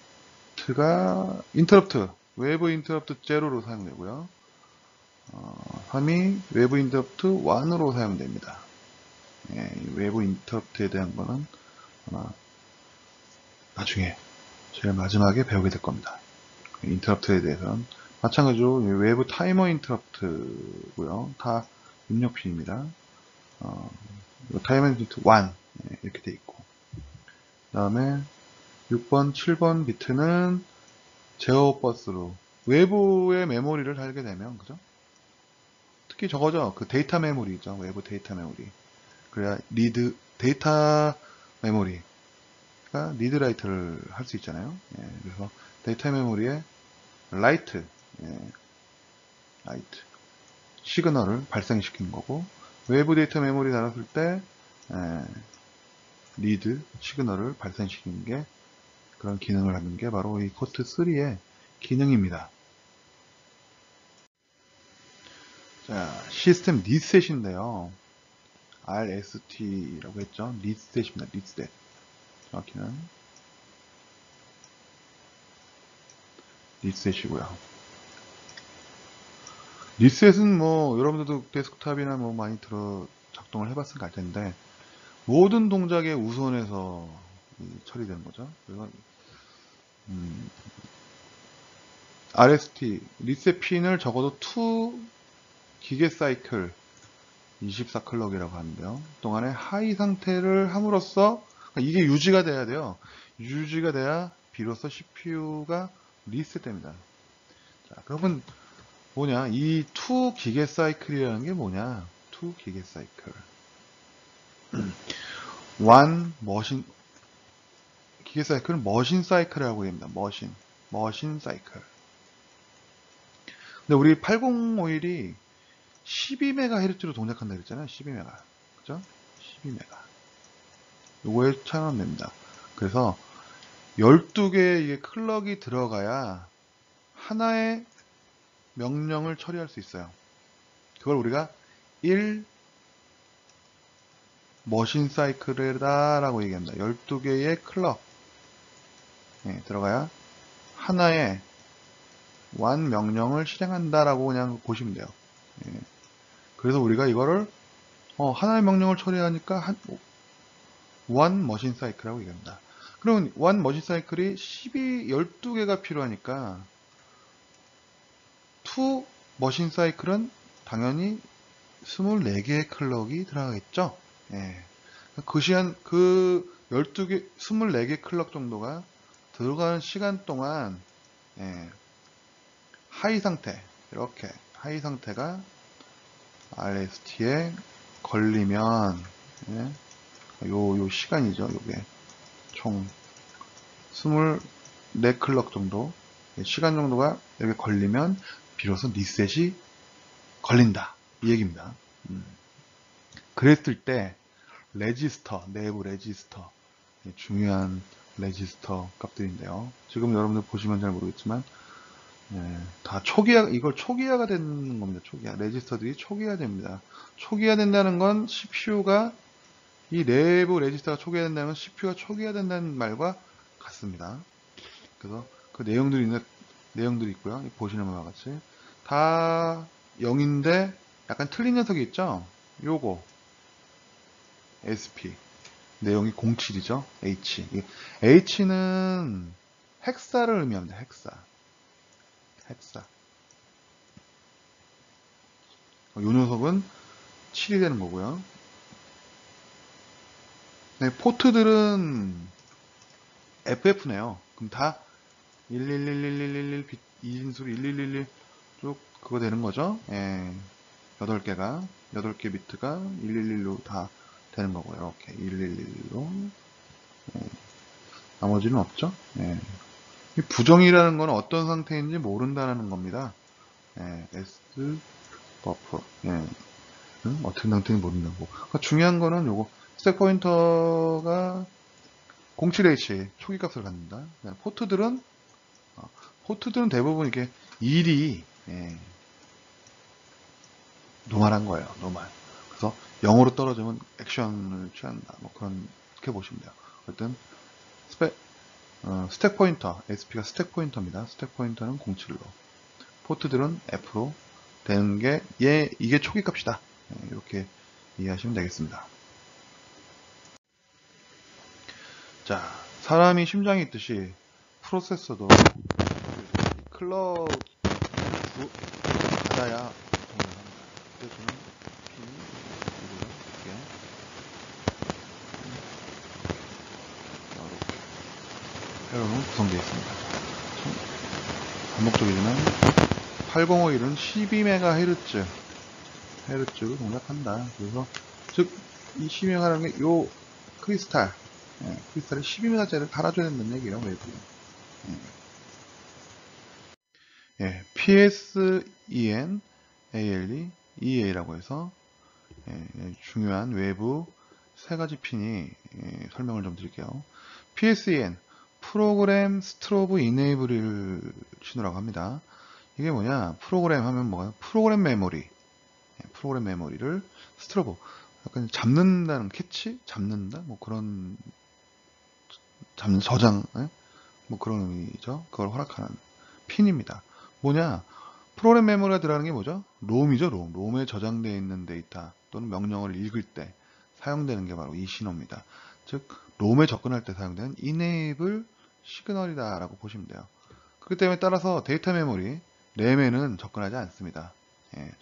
비트가 인터럽트, 외부 인터럽트 제로로 사용되고요. 3이 외부 인터럽트 1으로 사용됩니다. 외부 인터럽트에 대한 거는 아마 나중에 제일 마지막에 배우게 될 겁니다. 인터럽트에 대해서는 마찬가지로 외부 타이머 인터럽트고요. 다 입력 핀입니다. 타이머 인터럽트 1 이렇게 돼 있고, 그 다음에 6번, 7번 비트는 제어 버스로 외부의 메모리를 달게 되면, 그죠? 특히 저거죠. 그 데이터 메모리죠. 외부 데이터 메모리. 그래야 데이터 메모리가 리드 라이트를 할 수 있잖아요. 그래서 데이터 메모리에 라이트 시그널을 발생시키는 거고, 외부 데이터 메모리 달았을 때 리드 시그널을 발생시키는 게, 그런 기능을 하는 게 바로 이 포트 3의 기능입니다. 자, 시스템 리셋인데요. RST라고 했죠. 리셋입니다. 리셋. 정확히는 리셋이고요. 리셋은 뭐 여러분들도 데스크탑이나 뭐 많이 작동을 해봤으니까 알 텐데, 모든 동작의 우선에서 처리되는 거죠. 그래서 RST 리셋 핀을 적어도 2 기계 사이클 24클럭이라고 하는데요. 동안에 하이 상태를 함으로써 이게 유지가 돼야 돼요. 유지가 돼야 비로소 CPU가 리셋됩니다. 자, 그러면 뭐냐? 이 2 기계 사이클이라는 게 뭐냐? 2 기계 사이클. 1 머신 기계 사이클은 머신 사이클이라고 합니다. 머신 사이클. 근데 우리 8051이 12MHz로 동작한다 그랬잖아요. 12MHz. 그죠? 12MHz. 요거에 차이납니다. 그래서 12개의 이게 클럭이 들어가야 하나의 명령을 처리할 수 있어요. 그걸 우리가 1 머신 사이클이다 라고 얘기합니다. 12개의 클럭 들어가야 하나의 완 명령을 실행한다 라고 그냥 보시면 돼요. 그래서 우리가 이거를 하나의 명령을 처리하니까 one 머신 사이클이라고 얘기합니다. 그럼 one 머신 사이클이 12개가 필요하니까 two 머신 사이클은 당연히 24개의 클럭이 들어가겠죠. 그 시간, 24개 클럭 정도가 들어가는 시간 동안 하이 상태, 이렇게 하이 상태가 RST에 걸리면 요 시간이죠. 요게 총 24클럭 정도 시간 정도가 이렇게 걸리면 비로소 리셋이 걸린다 이 얘기입니다. 그랬을 때 레지스터, 내부 레지스터, 중요한 레지스터 값들인데요. 지금 여러분들 보시면 잘 모르겠지만 다 초기화, 이걸 초기화가 되는 겁니다. 초기화. 레지스터들이 초기화 됩니다. 초기화 된다는 건 CPU가, 이 내부 레지스터가 초기화 된다는 건 CPU가 초기화 된다는 말과 같습니다. 그래서 그 내용들이 있고요. 보시는 바와 같이. 다 0인데 약간 틀린 녀석이 있죠? 요거. SP. 내용이 07이죠? H. H는 헥사를 의미합니다. 헥사. 요 녀석은 7이 되는 거고요. 네, 포트들은 FF네요. 그럼 다 1111111 이진수로 1111 쭉 그거 되는 거죠. 8개 비트가 111로 다 되는 거고요. 이렇게 111로 나머지는 없죠. 이 부정이라는 건 어떤 상태인지 모른다는 겁니다. S 버프. 어떻게 상태인지 모른다고. 그러니까 중요한 거는 요거 스택 포인터가 07H 초기 값을 갖는다. 포트들은 대부분 이렇게 1이 노말한 거예요. 노말. 그래서 0으로 떨어지면 액션을 취한다. 뭐 그렇게 보시면 돼요. 어쨌든 스택 포인터, SP가 스택 포인터입니다. 스택 포인터는 07로. 포트들은 F로 되는 게 이게 초기 값이다. 이렇게 이해하시면 되겠습니다. 자, 사람이 심장이 있듯이 프로세서도 클럭 받아야 정리를 합니다. 그래서 저는 P 이렇게 회로는 구성되어 있습니다. 반복적이지만 8051은 12MHz 헤르츠로 동작한다. 그래서 즉 이 12MHz라는 게 요 크리스탈에 12MHz를 달아줘야 된다는 얘기예요. 외부에. PSEN, ALE, EA라고 해서 중요한 외부 세 가지 핀이 설명을 좀 드릴게요. PSEN, 프로그램 스트로브 이네이블을 신호라고 합니다. 이게 뭐냐? 프로그램 하면 뭐가? 프로그램 메모리를 스트로브, 약간 잡는다는 캐치? 잡는다? 뭐 그런 저장, 뭐 그런 의미죠. 그걸 허락하는 핀입니다. 뭐냐? 프로그램 메모리가 들어가는 게 뭐죠? 롬이죠, 롬. 롬에 저장되어 있는 데이터 또는 명령어를 읽을 때 사용되는 게 바로 이 신호입니다. 즉, 롬에 접근할 때 사용되는 enable 시그널이다 라고 보시면 돼요. 그렇기 때문에 따라서 데이터 메모리, 램에는 접근하지 않습니다.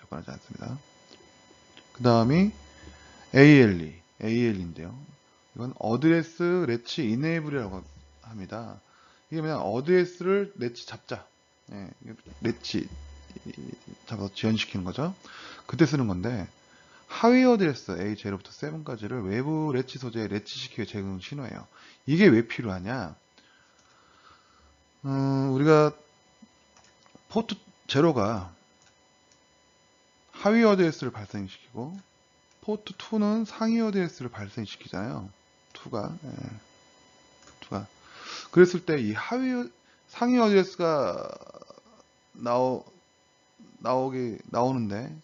접근하지 않습니다. 그 다음이 ALE인데요. 이건 어드레스 레치 이네이블이라고 합니다. 이게 그냥 어드레스를 레치 잡자. 레치 잡아서 지연시키는 거죠. 그때 쓰는 건데 하위 어드레스 A0부터 7까지를 외부 레치 소재에 레치시키기 위해 제공 신호예요. 이게 왜 필요하냐? 우리가 포트 제로가 하위 어드레스를 발생시키고 포트 2는 상위 어드레스를 발생시키잖아요. 2가. 그랬을 때 이 상위 어드레스가 나오는데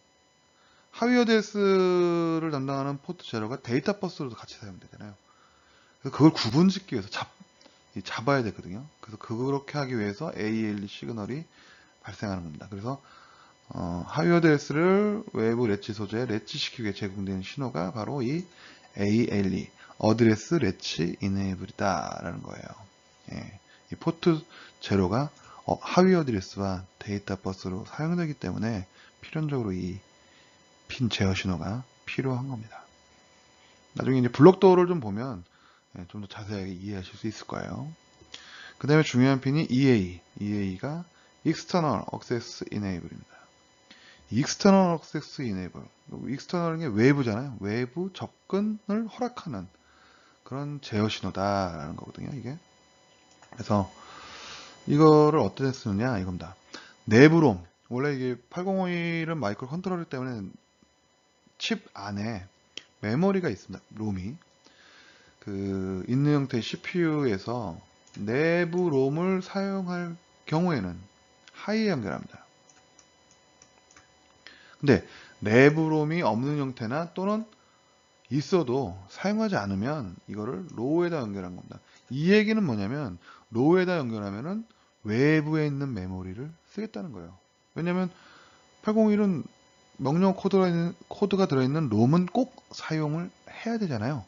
하위 어드레스를 담당하는 포트 제로가 데이터 버스로도 같이 사용되잖아요. 그래서 그걸 구분짓기 위해서 잡아야 되거든요. 그래서 그렇게 하기 위해서 ALE 시그널이 발생하는 겁니다. 그래서 하위 어드레스를 외부 레치 소재에 레치시키기 위해 제공되는 신호가 바로 이 ALE, 어드레스 레치 이네이블이다 라는 거예요. 이 포트 제로가 하위 어드레스와 데이터 버스로 사용되기 때문에 필연적으로 이 핀 제어 신호가 필요한 겁니다. 나중에 이제 블록도어를 좀 보면 좀 더 자세하게 이해하실 수 있을 거예요. 그 다음에 중요한 핀이 EA가 External Access Enable입니다. External Access Enable, External은 게 외부잖아요. 외부 접근을 허락하는 그런 제어 신호다라는 거거든요. 이게. 그래서 이거를 어떻게 쓰느냐 이겁니다. 내부 롬, 원래 이게 8051은 마이크로 컨트롤이기 때문에 칩 안에 메모리가 있습니다. 롬이. 그 있는 형태의 CPU에서 내부 롬을 사용할 경우에는 하이에 연결합니다. 근데 내부 롬이 없는 형태나 또는 있어도 사용하지 않으면 이거를 로우에다 연결한 겁니다. 이 얘기는 뭐냐면 로우에다 연결하면은 외부에 있는 메모리를 쓰겠다는 거예요. 왜냐면 801은 명령 코드가 들어있는 롬은 꼭 사용을 해야 되잖아요.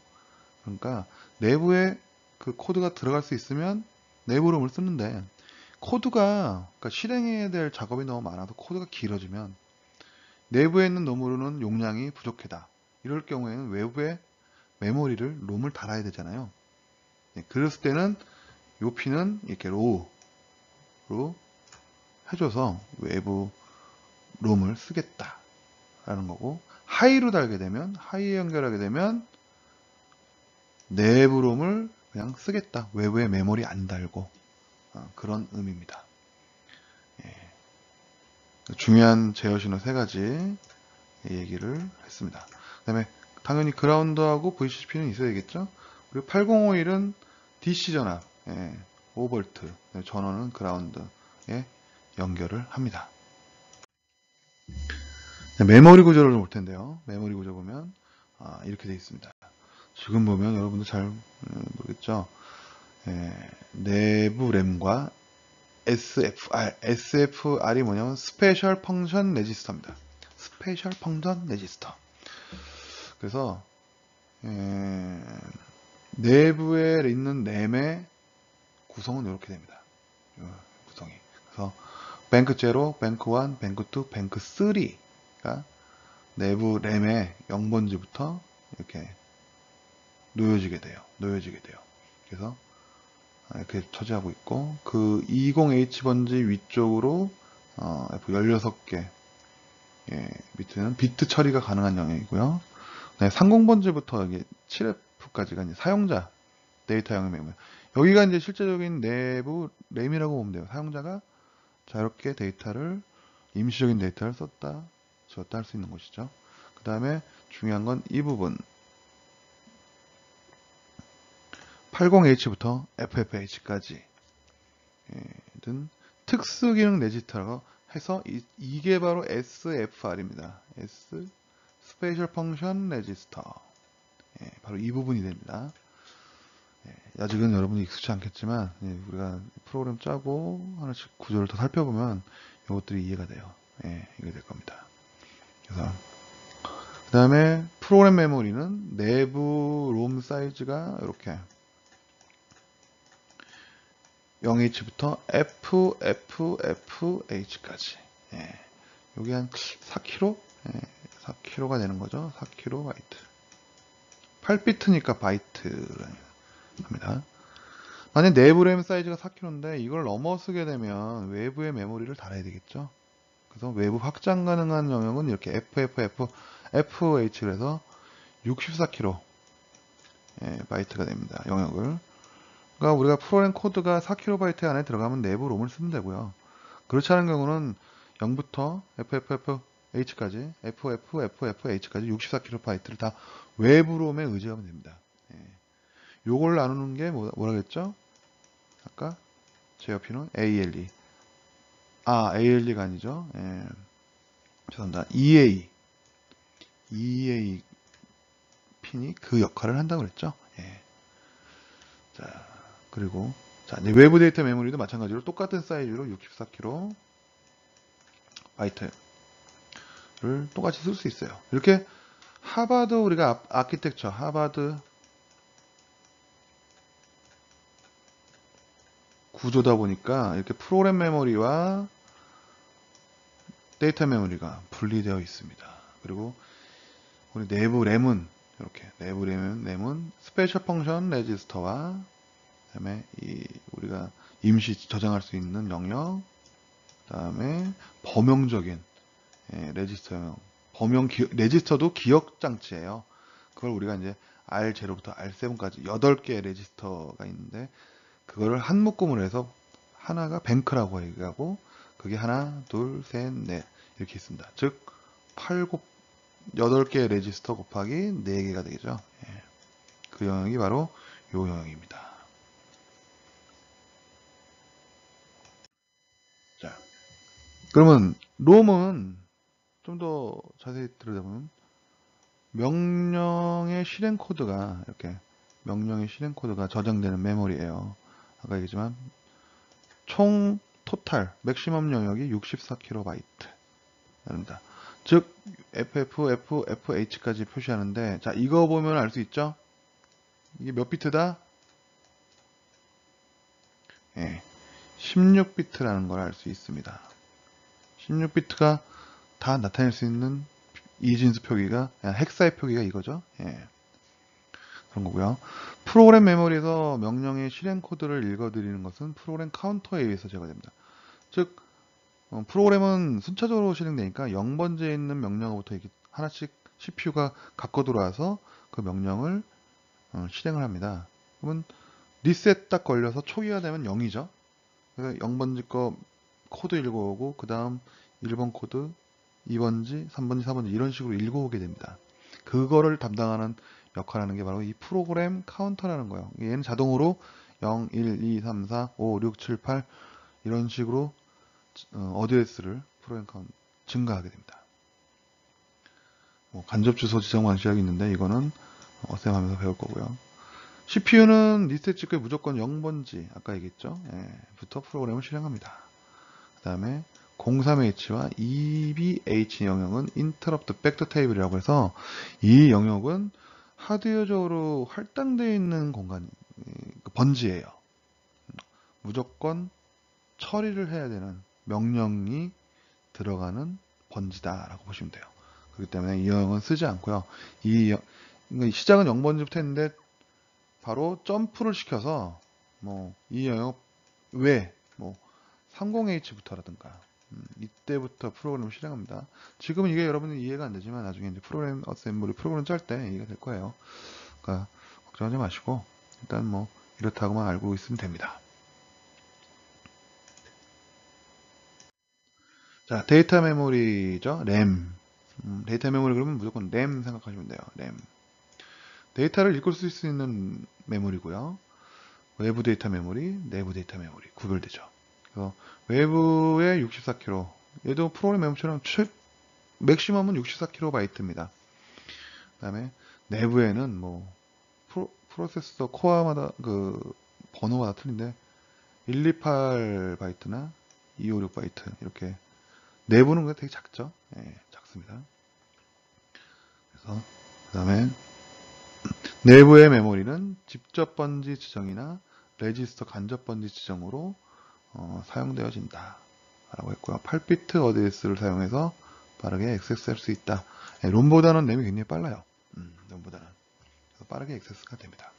그러니까 내부에 그 코드가 들어갈 수 있으면 내부 롬을 쓰는데 코드가 그러니까 실행해야 될 작업이 너무 많아서 코드가 길어지면 내부에 있는 롬으로는 용량이 부족하다. 이럴 경우에는 외부에 메모리를 롬을 달아야 되잖아요. 네, 그랬을 때는 요 핀은 이렇게 로우로 해줘서 외부 롬을 쓰겠다라는 거고, 하이로 달게 되면, 하이에 연결하게 되면 내부 롬을 그냥 쓰겠다. 외부에 메모리 안 달고, 그런 의미입니다. 예, 중요한 제어 신호 세 가지 얘기를 했습니다. 그 다음에 당연히 그라운드하고 VCCP는 있어야겠죠. 그리고 8051은 DC 전압, 5V, 전원은 그라운드에 연결을 합니다. 메모리 구조를 볼 텐데요. 메모리 구조 보면 이렇게 되어 있습니다. 지금 보면 여러분들 잘 모르겠죠. 내부 램과 SFR이 뭐냐면 스페셜 펑션 레지스터입니다. 스페셜 펑션 레지스터. 그래서 내부에 있는 램의 구성은 이렇게 됩니다. 구성이. 그래서 뱅크 0, 뱅크 1, 뱅크 2, 뱅크 3가 내부 램의 0번지부터 이렇게 놓여지게 돼요. 그래서 이렇게 처지하고 있고, 그 20H 번지 위쪽으로 F16개 밑에는 비트 처리가 가능한 영역이고요. 30번지부터 여기 7F까지가 이제 사용자 데이터 영역이고요. 여기가 이제 실제적인 내부 램이라고 보면 돼요. 사용자가 자유롭게 데이터를, 임시적인 데이터를 썼다, 지웠다 할 수 있는 곳이죠. 그 다음에 중요한 건 이 부분. 80H부터 FFH까지 든 특수기능 레지스터라고 해서 이게 바로 SFR입니다. S 스페셜 펑션 레지스터. 바로 이 부분이 됩니다. 아직은 여러분이 익숙치 않겠지만 우리가 프로그램 짜고 하나씩 구조를 더 살펴보면 이것들이 이해가 돼요. 이게 될 겁니다. 그래서 그 다음에 프로그램 메모리는 내부 롬 사이즈가 이렇게 0H부터 FFFH까지. 여기 한 4kg? 4kg가 되는 거죠. 4kB. 8비트니까 바이트를 합니다. 만약 내부 램 사이즈가 4kg인데 이걸 넘어서게 되면 외부의 메모리를 달아야 되겠죠. 그래서 외부 확장 가능한 영역은 이렇게 FFFFH를 해서 64kB 바이트가 됩니다. 영역을. 그러니까 우리가 프로그램 코드가 4KB 안에 들어가면 내부 롬을 쓰면 되고요. 그렇지 않은 경우는 0부터 FFFH까지, FFFFH까지 64KB를 다 외부 롬에 의지하면 됩니다. 요걸 나누는 게 뭐라 그랬죠? 아까 제 옆에는 ALE. ALE가 아니죠. 죄송합니다. EA 핀이 그 역할을 한다고 그랬죠. 자, 그리고 이제 외부 데이터 메모리도 마찬가지로 똑같은 사이즈로 64KB 를 똑같이 쓸 수 있어요. 이렇게 하버드 우리가 아키텍처 하버드 구조다 보니까 이렇게 프로그램 메모리와 데이터 메모리가 분리되어 있습니다. 그리고 우리 내부 램은 이렇게 내부 램은 스페셜 펑션 레지스터와 그다음에 우리가 임시 저장할 수 있는 영역, 그다음에 범용적인 레지스터형 레지스터도 기억 장치예요. 그걸 우리가 이제 R0부터 R7까지 8개의 레지스터가 있는데 그거를 한 묶음으로 해서 하나가 뱅크라고 얘기하고 그게 하나, 둘, 셋, 넷 이렇게 있습니다. 즉 8개의 레지스터 곱하기 4개가 되겠죠. 그 영역이 바로 이 영역입니다. 자, 그러면 롬은 좀 더 자세히 들여다보면 명령의 실행 코드가 이렇게 명령의 실행 코드가 저장되는 메모리예요. 아까 얘기했지만 총 토탈 맥시멈 영역이 64KB 입니다. 즉 FFFFH까지 표시하는데 자 이거 보면 알 수 있죠? 이게 몇 비트다? 예, 16비트라는 걸 알 수 있습니다. 16비트가 다 나타낼 수 있는 이진수 표기가 헥사의 표기가 이거죠. 예, 그런 거고요. 프로그램 메모리에서 명령의 실행 코드를 읽어드리는 것은 프로그램 카운터에 의해서 제거됩니다. 즉 프로그램은 순차적으로 실행되니까 0번지에 있는 명령어부터 이렇게 하나씩 CPU가 갖고 들어와서 그 명령을 실행을 합니다. 그러면 리셋 딱 걸려서 초기화 되면 0이죠. 그래서 0번지 거 코드 읽어오고 그 다음 1번 코드, 2번지, 3번지, 4번지 이런 식으로 읽어오게 됩니다. 그거를 담당하는 역할을 하는 게 바로 이 프로그램 카운터라는 거예요. 얘는 자동으로 0, 1, 2, 3, 4, 5, 6, 7, 8 이런 식으로 어드레스를 프로그램 카운터 증가하게 됩니다. 뭐 간접 주소 지정 방식이 있는데 이거는 어셈하면서 배울 거고요. CPU는 리셋 직후에 무조건 0번지 아까 얘기했죠. 예, 부터 프로그램을 실행합니다. 그 다음에 03H와 EBH 영역은 Interrupt Back Table이라고 해서 이 영역은 하드웨어적으로 할당되어 있는 공간, 번지예요. 무조건 처리를 해야 되는 명령이 들어가는 번지다라고 보시면 돼요. 그렇기 때문에 이 영역은 쓰지 않고요. 그러니까 시작은 0번지부터 했는데 바로 점프를 시켜서 뭐 이 영역 외 뭐 30H부터라든가 이때부터 프로그램을 실행합니다. 지금은 이게 여러분이 이해가 안 되지만 나중에 이제 프로그램 어셈블리 프로그램 짤 때 이해가 될 거예요. 그러니까 걱정하지 마시고 일단 뭐 이렇다고만 알고 있으면 됩니다. 자, 데이터 메모리죠. 램. 데이터 메모리 그러면 무조건 램 생각하시면 돼요. 램. 데이터를 읽을 수 있는 메모리고요. 외부 데이터 메모리, 내부 데이터 메모리 구별되죠. 그래서 외부에 64KB. 얘도 프로그램 메모리처럼 맥시멈은 64KB입니다. 그 다음에 내부에는 뭐 프로세서 코어마다 그 번호마다 틀린데 128바이트나 256바이트 이렇게 내부는 되게 작죠. 예, 작습니다. 그래서 그 다음에 내부의 메모리는 직접 번지 지정이나 레지스터 간접 번지 지정으로 사용되어진다 라고 했고요. 8비트 어드레스를 사용해서 빠르게 액세스할 수 있다. 예, 롬보다는 램이 굉장히 빨라요. 롬보다는 그래서 빠르게 액세스가 됩니다.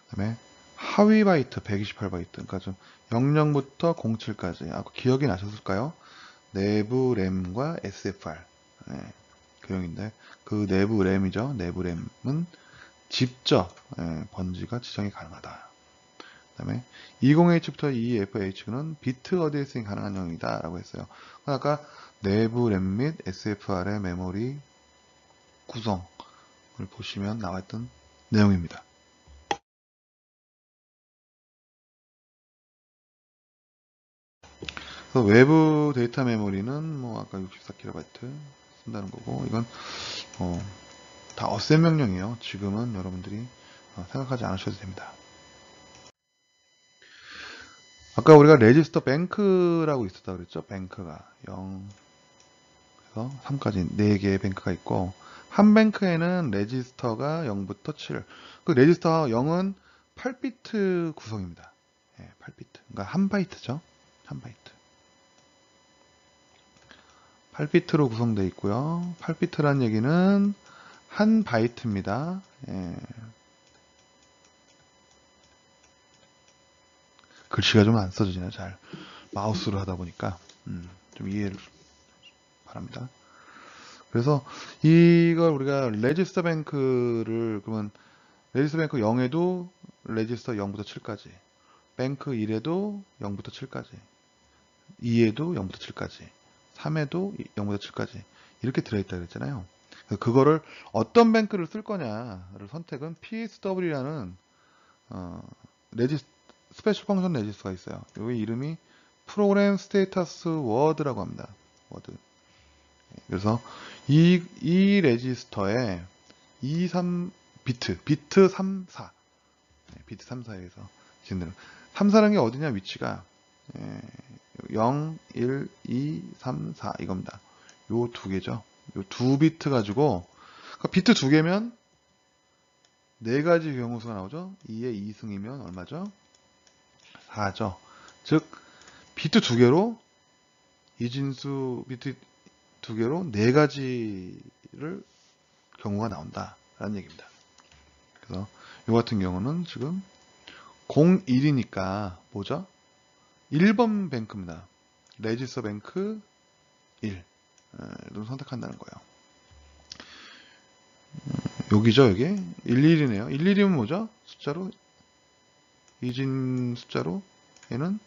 그 다음에 하위 바이트 128바이트 그러니까 좀 00부터 07까지 기억이 나셨을까요? 내부 램과 SFR 예, 교형인데 그 내부 램이죠. 내부 램은 직접 번지가 지정이 가능하다. 그 다음에 20H부터 EFH는 비트 어드레싱 가능한 영역이다 라고 했어요. 아까 내부 램 및 SFR의 메모리 구성을 보시면 나왔던 내용입니다. 그래서 외부 데이터 메모리는 뭐 아까 64KB 쓴다는 거고 이건 다 어셈 명령이에요. 지금은 여러분들이 생각하지 않으셔도 됩니다. 아까 우리가 레지스터 뱅크라고 있었다 그랬죠. 뱅크가 0에서 3까지 4개의 뱅크가 있고 한 뱅크에는 레지스터가 0부터 7. 그 레지스터 0은 8비트 구성입니다. 8비트. 그러니까 한 바이트죠. 한 바이트. 8비트로 구성되어 있고요. 8비트란 얘기는 한 바이트입니다. 글씨가 좀 안 써지네요. 잘 마우스로 하다 보니까 좀 이해를 바랍니다. 그래서 이걸 우리가 레지스터 뱅크를 그러면 레지스터 뱅크 0에도 레지스터 0부터 7까지 뱅크 1에도 0부터 7까지 2에도 0부터 7까지 3에도 0부터 7까지 이렇게 들어있다 그랬잖아요. 그거를 어떤 뱅크를 쓸 거냐를 선택은 PSW라는 레지스 스페셜 펑션 레지스터가 있어요. 여기 이름이 프로그램 스테이터스 워드라고 합니다. 워드. 그래서 이 레지스터에 3비트 3, 4. 비트 3, 4에서 진행되는 3, 4라는 게 어디냐 위치가 0, 1, 2, 3, 4 이겁니다. 요 두 개죠. 요 두 비트 가지고 그러니까 비트 두 개면 네 가지 경우수가 나오죠. 2의 2승이면 얼마죠? 4죠. 즉 비트 두 개로 이진수 비트 두 개로 네 가지를 경우가 나온다라는 얘기입니다. 그래서 이 같은 경우는 지금 01이니까 뭐죠? 1번 뱅크입니다. 레지스터 뱅크 1. 를 선택한다는 거예요. 여기죠, 여기. 11이네요. 11이면 뭐죠? 숫자로, 이진 숫자로, 얘는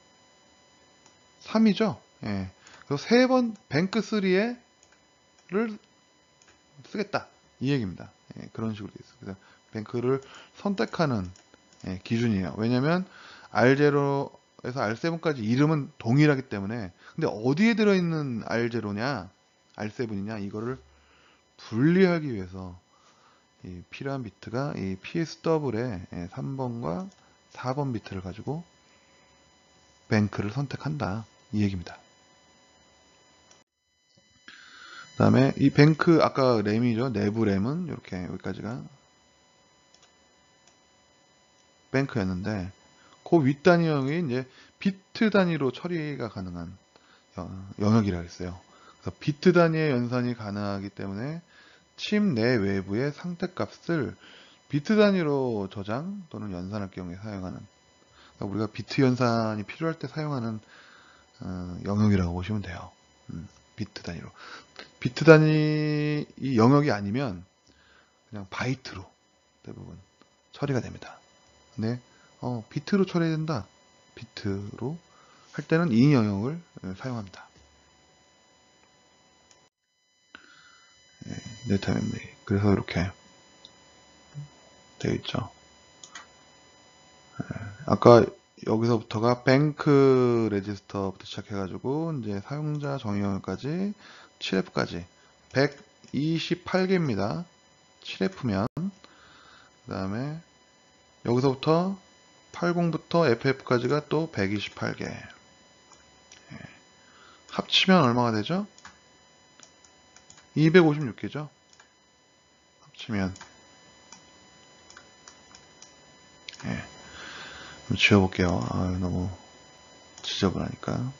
3이죠. 예. 그래서 세 번, 뱅크 3를 쓰겠다. 이 얘기입니다. 예, 그런 식으로 돼 있어요. 그래서 뱅크를 선택하는 기준이에요. 왜냐면 R0에서 R7까지 이름은 동일하기 때문에 근데 어디에 들어있는 R0냐 R7이냐 이거를 분리하기 위해서 필요한 비트가 이 PSW의 3번과 4번 비트를 가지고 뱅크를 선택한다 이 얘기입니다. 그 다음에 이 뱅크 아까 램이죠. 내부 램은 이렇게 여기까지가 뱅크였는데 그 윗 단위형이 이제 비트 단위로 처리가 가능한 영역이라고 했어요. 그래서 비트 단위의 연산이 가능하기 때문에 칩 내 외부의 상태값을 비트 단위로 저장 또는 연산할 경우에 사용하는 그러니까 우리가 비트 연산이 필요할 때 사용하는 영역이라고 보시면 돼요. 비트 단위로. 비트 단위 이 영역이 아니면 그냥 바이트로 대부분 처리가 됩니다. 근데 비트로 처리된다. 비트로 할 때는 이 영역을 사용합니다. 데이터 메모리. 그래서 이렇게 되어 있죠. 아까 여기서부터가 뱅크 레지스터부터 시작해가지고 이제 사용자 정의영역까지 7F까지 128개입니다. 7F면 그 다음에 여기서부터 80부터 FF까지가 또 128개. 합치면 얼마가 되죠? 256개죠. 합치면 좀 지워볼게요. 너무 지저분하니까.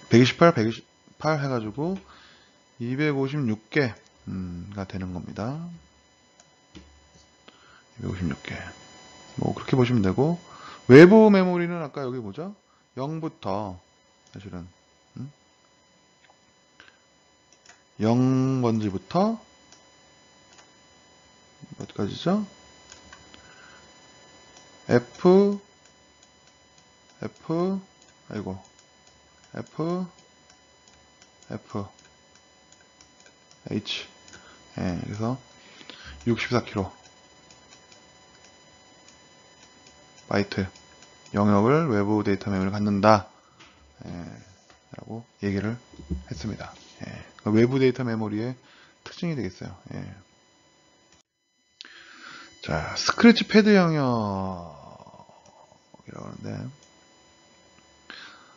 128, 128 해가지고 256개가 되는 겁니다. 256개. 뭐 그렇게 보시면 되고 외부 메모리는 아까 여기 뭐죠? 0부터 사실은 0번지부터 어디까지죠? F 아이고 F H 그래서 64kB 바이트 영역을 외부 데이터 메모리를 갖는다 라고 얘기를 했습니다. 그러니까 외부 데이터 메모리의 특징이 되겠어요. 자, 스크래치 패드 영역이라고 하는데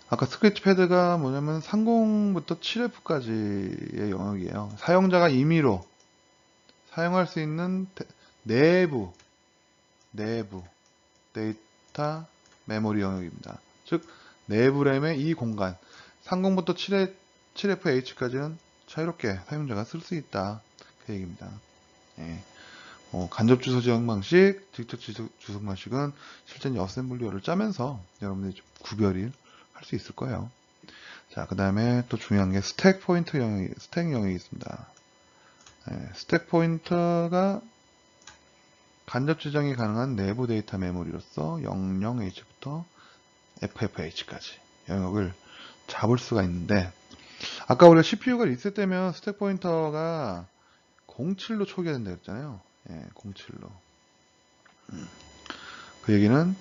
아까 스크래치 패드가 뭐냐면 30부터 7F까지의 영역이에요. 사용자가 임의로 사용할 수 있는 내부 데이터 메모리 영역입니다. 즉 내부 램의 이 공간 30부터 7FH까지는 자유롭게 사용자가 쓸 수 있다. 그 얘기입니다. 간접 주소 지정 방식, 직접 주소 방식은 실제 어셈블리어를 짜면서 여러분들이 좀 구별을 할 수 있을 거예요. 자, 그 다음에 또 중요한 게 스택 포인터 스택 영역이 있습니다. 스택 포인터가 간접 지정이 가능한 내부 데이터 메모리로서 00H부터 FFH까지 영역을 잡을 수가 있는데 아까 우리가 CPU가 리셋되면 스택 포인터가 07로 초기화된다고 했잖아요. 07로. 그 얘기는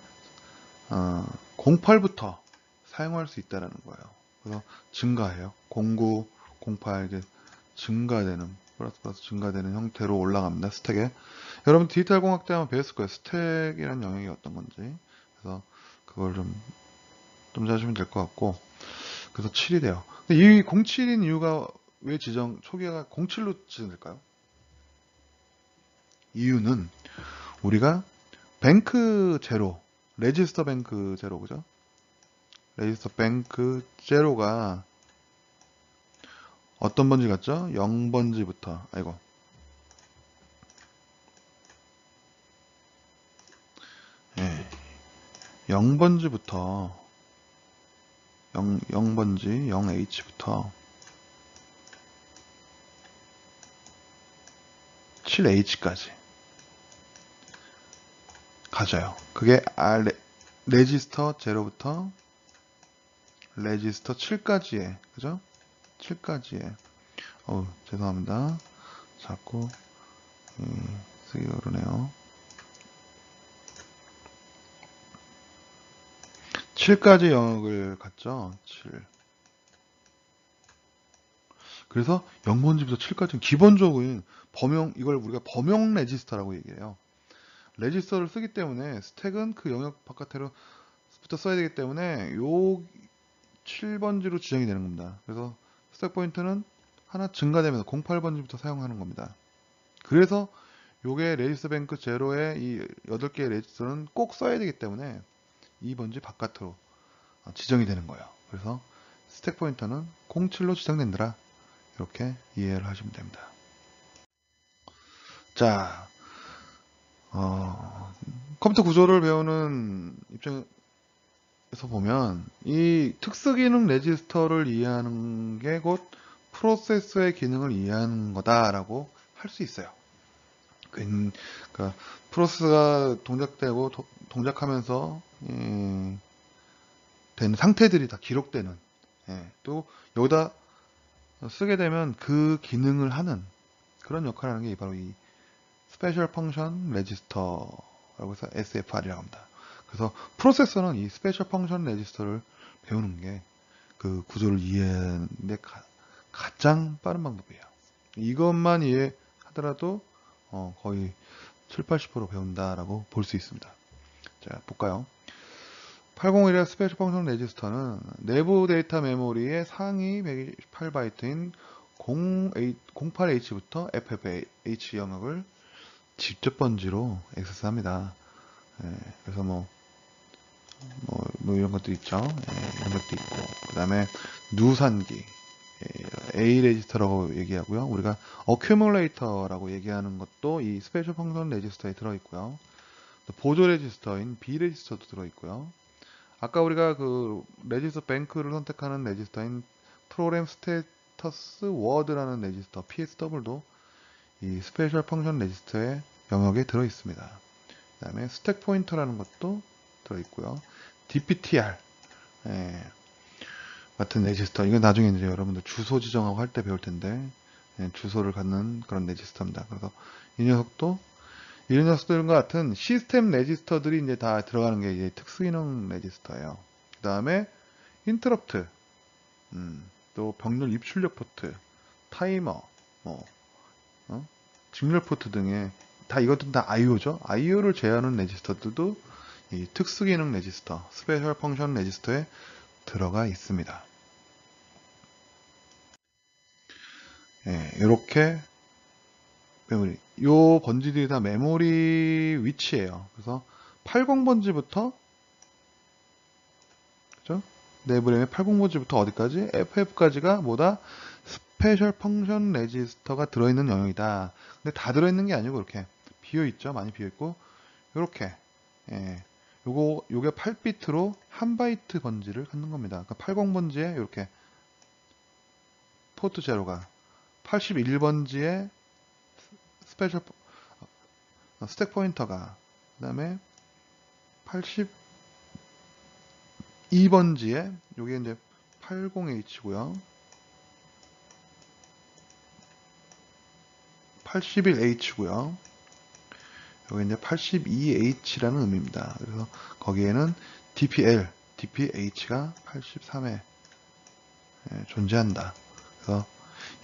08부터 사용할 수 있다라는 거예요. 그래서 증가해요. 09, 08 이게 증가되는 플러스 증가되는 형태로 올라갑니다. 스택에. 여러분 디지털 공학 때 한번 배웠을 거예요. 스택이라는 영역이 어떤 건지. 그래서 그걸 좀 자시면 될 것 같고. 그래서 7이 돼요. 근데 이 07인 이유가 왜 초기화가 07로 지정될까요? 이유는 우리가 뱅크 제로, 레지스터 뱅크 제로, 그죠? 레지스터 뱅크 제로가 어떤 번지 같죠? 0번지부터, 아이고. 0번지부터, 0번지, 0H부터 7H까지 가져요. 그게 레지스터 제로부터 레지스터 7까지의, 그죠? 7까지의, 죄송합니다. 자꾸, 쓰기가 그러네요. 7까지 영역을 갖죠. 7. 그래서 0번지부터 7까지는 기본적인 이걸 우리가 범용 레지스터라고 얘기해요. 레지스터를 쓰기 때문에 스택은 그 영역 바깥으로부터 써야 되기 때문에 요 7번지로 지정이 되는 겁니다. 그래서 스택 포인트는 하나 증가되면서 08번지부터 사용하는 겁니다. 그래서 요게 레지스터 뱅크 제로의 이 8개의 레지스터는 꼭 써야 되기 때문에 2번지 바깥으로 지정이 되는 거예요. 그래서 스택 포인터는 07로 지정된다. 이렇게 이해를 하시면 됩니다. 자, 컴퓨터 구조를 배우는 입장에서 보면 이 특수기능 레지스터를 이해하는 게 곧 프로세서의 기능을 이해하는 거다라고 할 수 있어요. 그러니까 프로세서가 동작되고 동작하면서 되는 상태들이 다 기록되는, 또 여기다 쓰게 되면 그 기능을 하는 그런 역할을 하는 게 바로 이 스페셜 펑션 레지스터라고 해서 SFR이라고 합니다. 그래서 프로세서는 이 스페셜 펑션 레지스터를 배우는 게 그 구조를 이해하는데 가장 빠른 방법이에요. 이것만 이해하더라도 거의 7, 80% 배운다라고 볼 수 있습니다. 자, 볼까요? 801의 스페셜 펑션 레지스터는 내부 데이터 메모리의 상위 128바이트인 08H부터 FFH 영역을 직접 번지로 액세스합니다. 그래서 뭐 이런 것도 있죠. 이런 것도 있고, 그 다음에 누산기, A 레지스터라고 얘기하고요. 우리가 어큐뮬레이터라고 얘기하는 것도 이 스페셜 펑션 레지스터에 들어있고요. 또 보조 레지스터인 B 레지스터도 들어있고요. 아까 우리가 그 레지스터 뱅크를 선택하는 레지스터인 프로그램 스테이터스 워드라는 레지스터 PSW도 이 스페셜 펑션 레지스터의 영역에 들어있습니다. 그 다음에 스택 포인터라는 것도 들어있고요. DPTR 같은 레지스터, 이건 나중에 이제 여러분들 주소 지정하고 할 때 배울 텐데, 주소를 갖는 그런 레지스터입니다. 그래서 이런 녀석들과 같은 시스템 레지스터들이 이제 다 들어가는 게 이제 특수기능 레지스터예요. 그 다음에 인터럽트, 또 병렬 입출력 포트, 타이머, 뭐, 직렬 포트 등의 이것들은 다 IO죠. IO를 제어하는 레지스터들도 이 특수기능 레지스터, 스페셜 펑션 레지스터에 들어가 있습니다. 이렇게 메모리, 요 번지들이 다 메모리 위치예요. 그래서 80번지부터, 그죠? 내부램의 80번지부터 어디까지? FF까지가 뭐다? 스페셜 펑션 레지스터가 들어있는 영역이다. 근데 다 들어있는 게 아니고 이렇게 비어있죠. 많이 비어있고 이렇게, 요게 8비트로 1바이트 번지를 갖는 겁니다. 그러니까 80번지에 이렇게 포트 제로가, 81번지에 스페셜 스택 포인터가, 그 다음에 82번지에 요게 이제 80H고요. 81H고요. 여기 이제 82H라는 의미입니다. 그래서 거기에는 DPL, DPH가 83에 존재한다. 그래서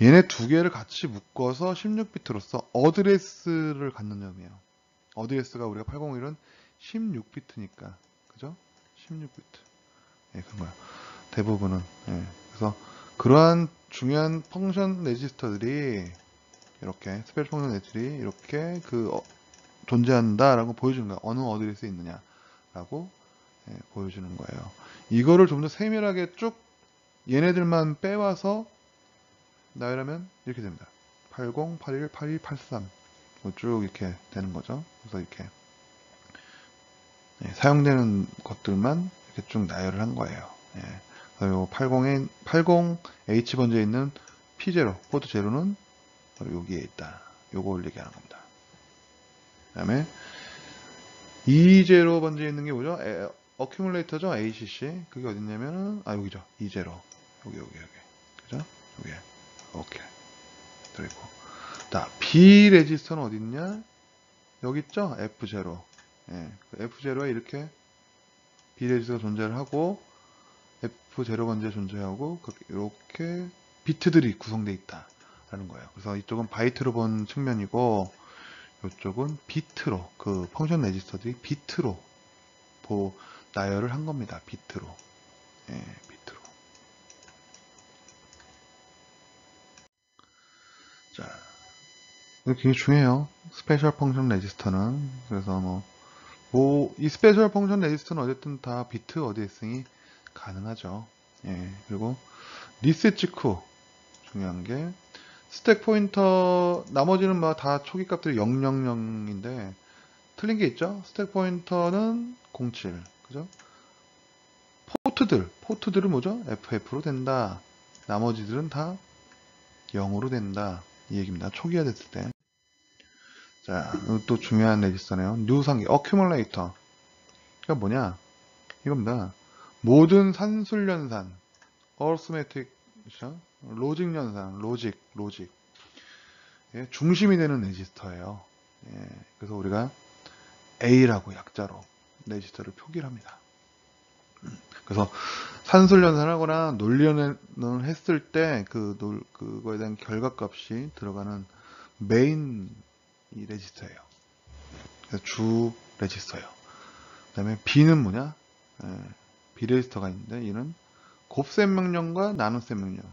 얘네 두 개를 같이 묶어서 16비트로서 어드레스를 갖는 점이에요. 어드레스가 우리가 801은 16비트니까, 그죠? 16비트. 예, 그런 거야. 대부분은. 예. 그래서 그러한 중요한 펑션 레지스터들이 이렇게 스페셜 펑션 레지스터들이 이렇게 존재한다라고 보여주는 거야. 어느 어드레스에 있느냐라고 보여주는 거예요. 이거를 좀 더 세밀하게 쭉 얘네들만 빼와서 나열하면 이렇게 됩니다. 80, 81, 82, 83. 쭉 이렇게 되는 거죠. 그래서 이렇게 사용되는 것들만 이렇게 쭉 나열을 한 거예요. 그래서 80H 번지에 있는 P0, 포트 제로는 바로 여기에 있다. 요걸 얘기하는 겁니다. 그 다음에 E0 번지에 있는 게 뭐죠? 어큐뮬레이터죠? ACC. 그게 어딨냐면은, 여기죠. E0. 여기. 그죠? 여기. 오케이. 들어있고. 자, B 레지스터는 어디 있냐? 여기 있죠? F0. F0에 이렇게 B 레지스터가 존재를 하고, F0 번지에 존재하고, 이렇게 비트들이 구성되어 있다라는 거예요. 그래서 이쪽은 바이트로 본 측면이고, 이쪽은 비트로, 그 펑션 레지스터들이 비트로 나열을 한 겁니다. 비트로. 비트로. 자, 이거 굉장히 중요해요. 스페셜 펑션 레지스터는. 그래서 이 스페셜 펑션 레지스터는 어쨌든 다 비트 어드레싱이 가능하죠. 그리고 리셋 직후 중요한 게 스택 포인터, 나머지는 다 초기 값들이 000인데 틀린 게 있죠. 스택 포인터는 07, 그죠? 포트들은 뭐죠? FF로 된다. 나머지들은 다 0으로 된다. 이 얘기입니다. 초기화 됐을 때. 자, 또 중요한 레지스터네요. 누상기, 어큐뮬레이터. 그러니까 뭐냐? 이겁니다. 모든 산술연산, 어스메틱, 로직 연산, 로직. 중심이 되는 레지스터예요. 그래서 우리가 A라고 약자로 레지스터를 표기를 합니다. 그래서 산술연산을 하거나 논리연을 했을 때 그거에 대한 결과값이 들어가는 메인 이 레지스터예요. 그래서 주 레지스터예요. 그 다음에 B는 뭐냐? B 레지스터가 있는데 이는 곱셈 명령과 나눗셈 명령.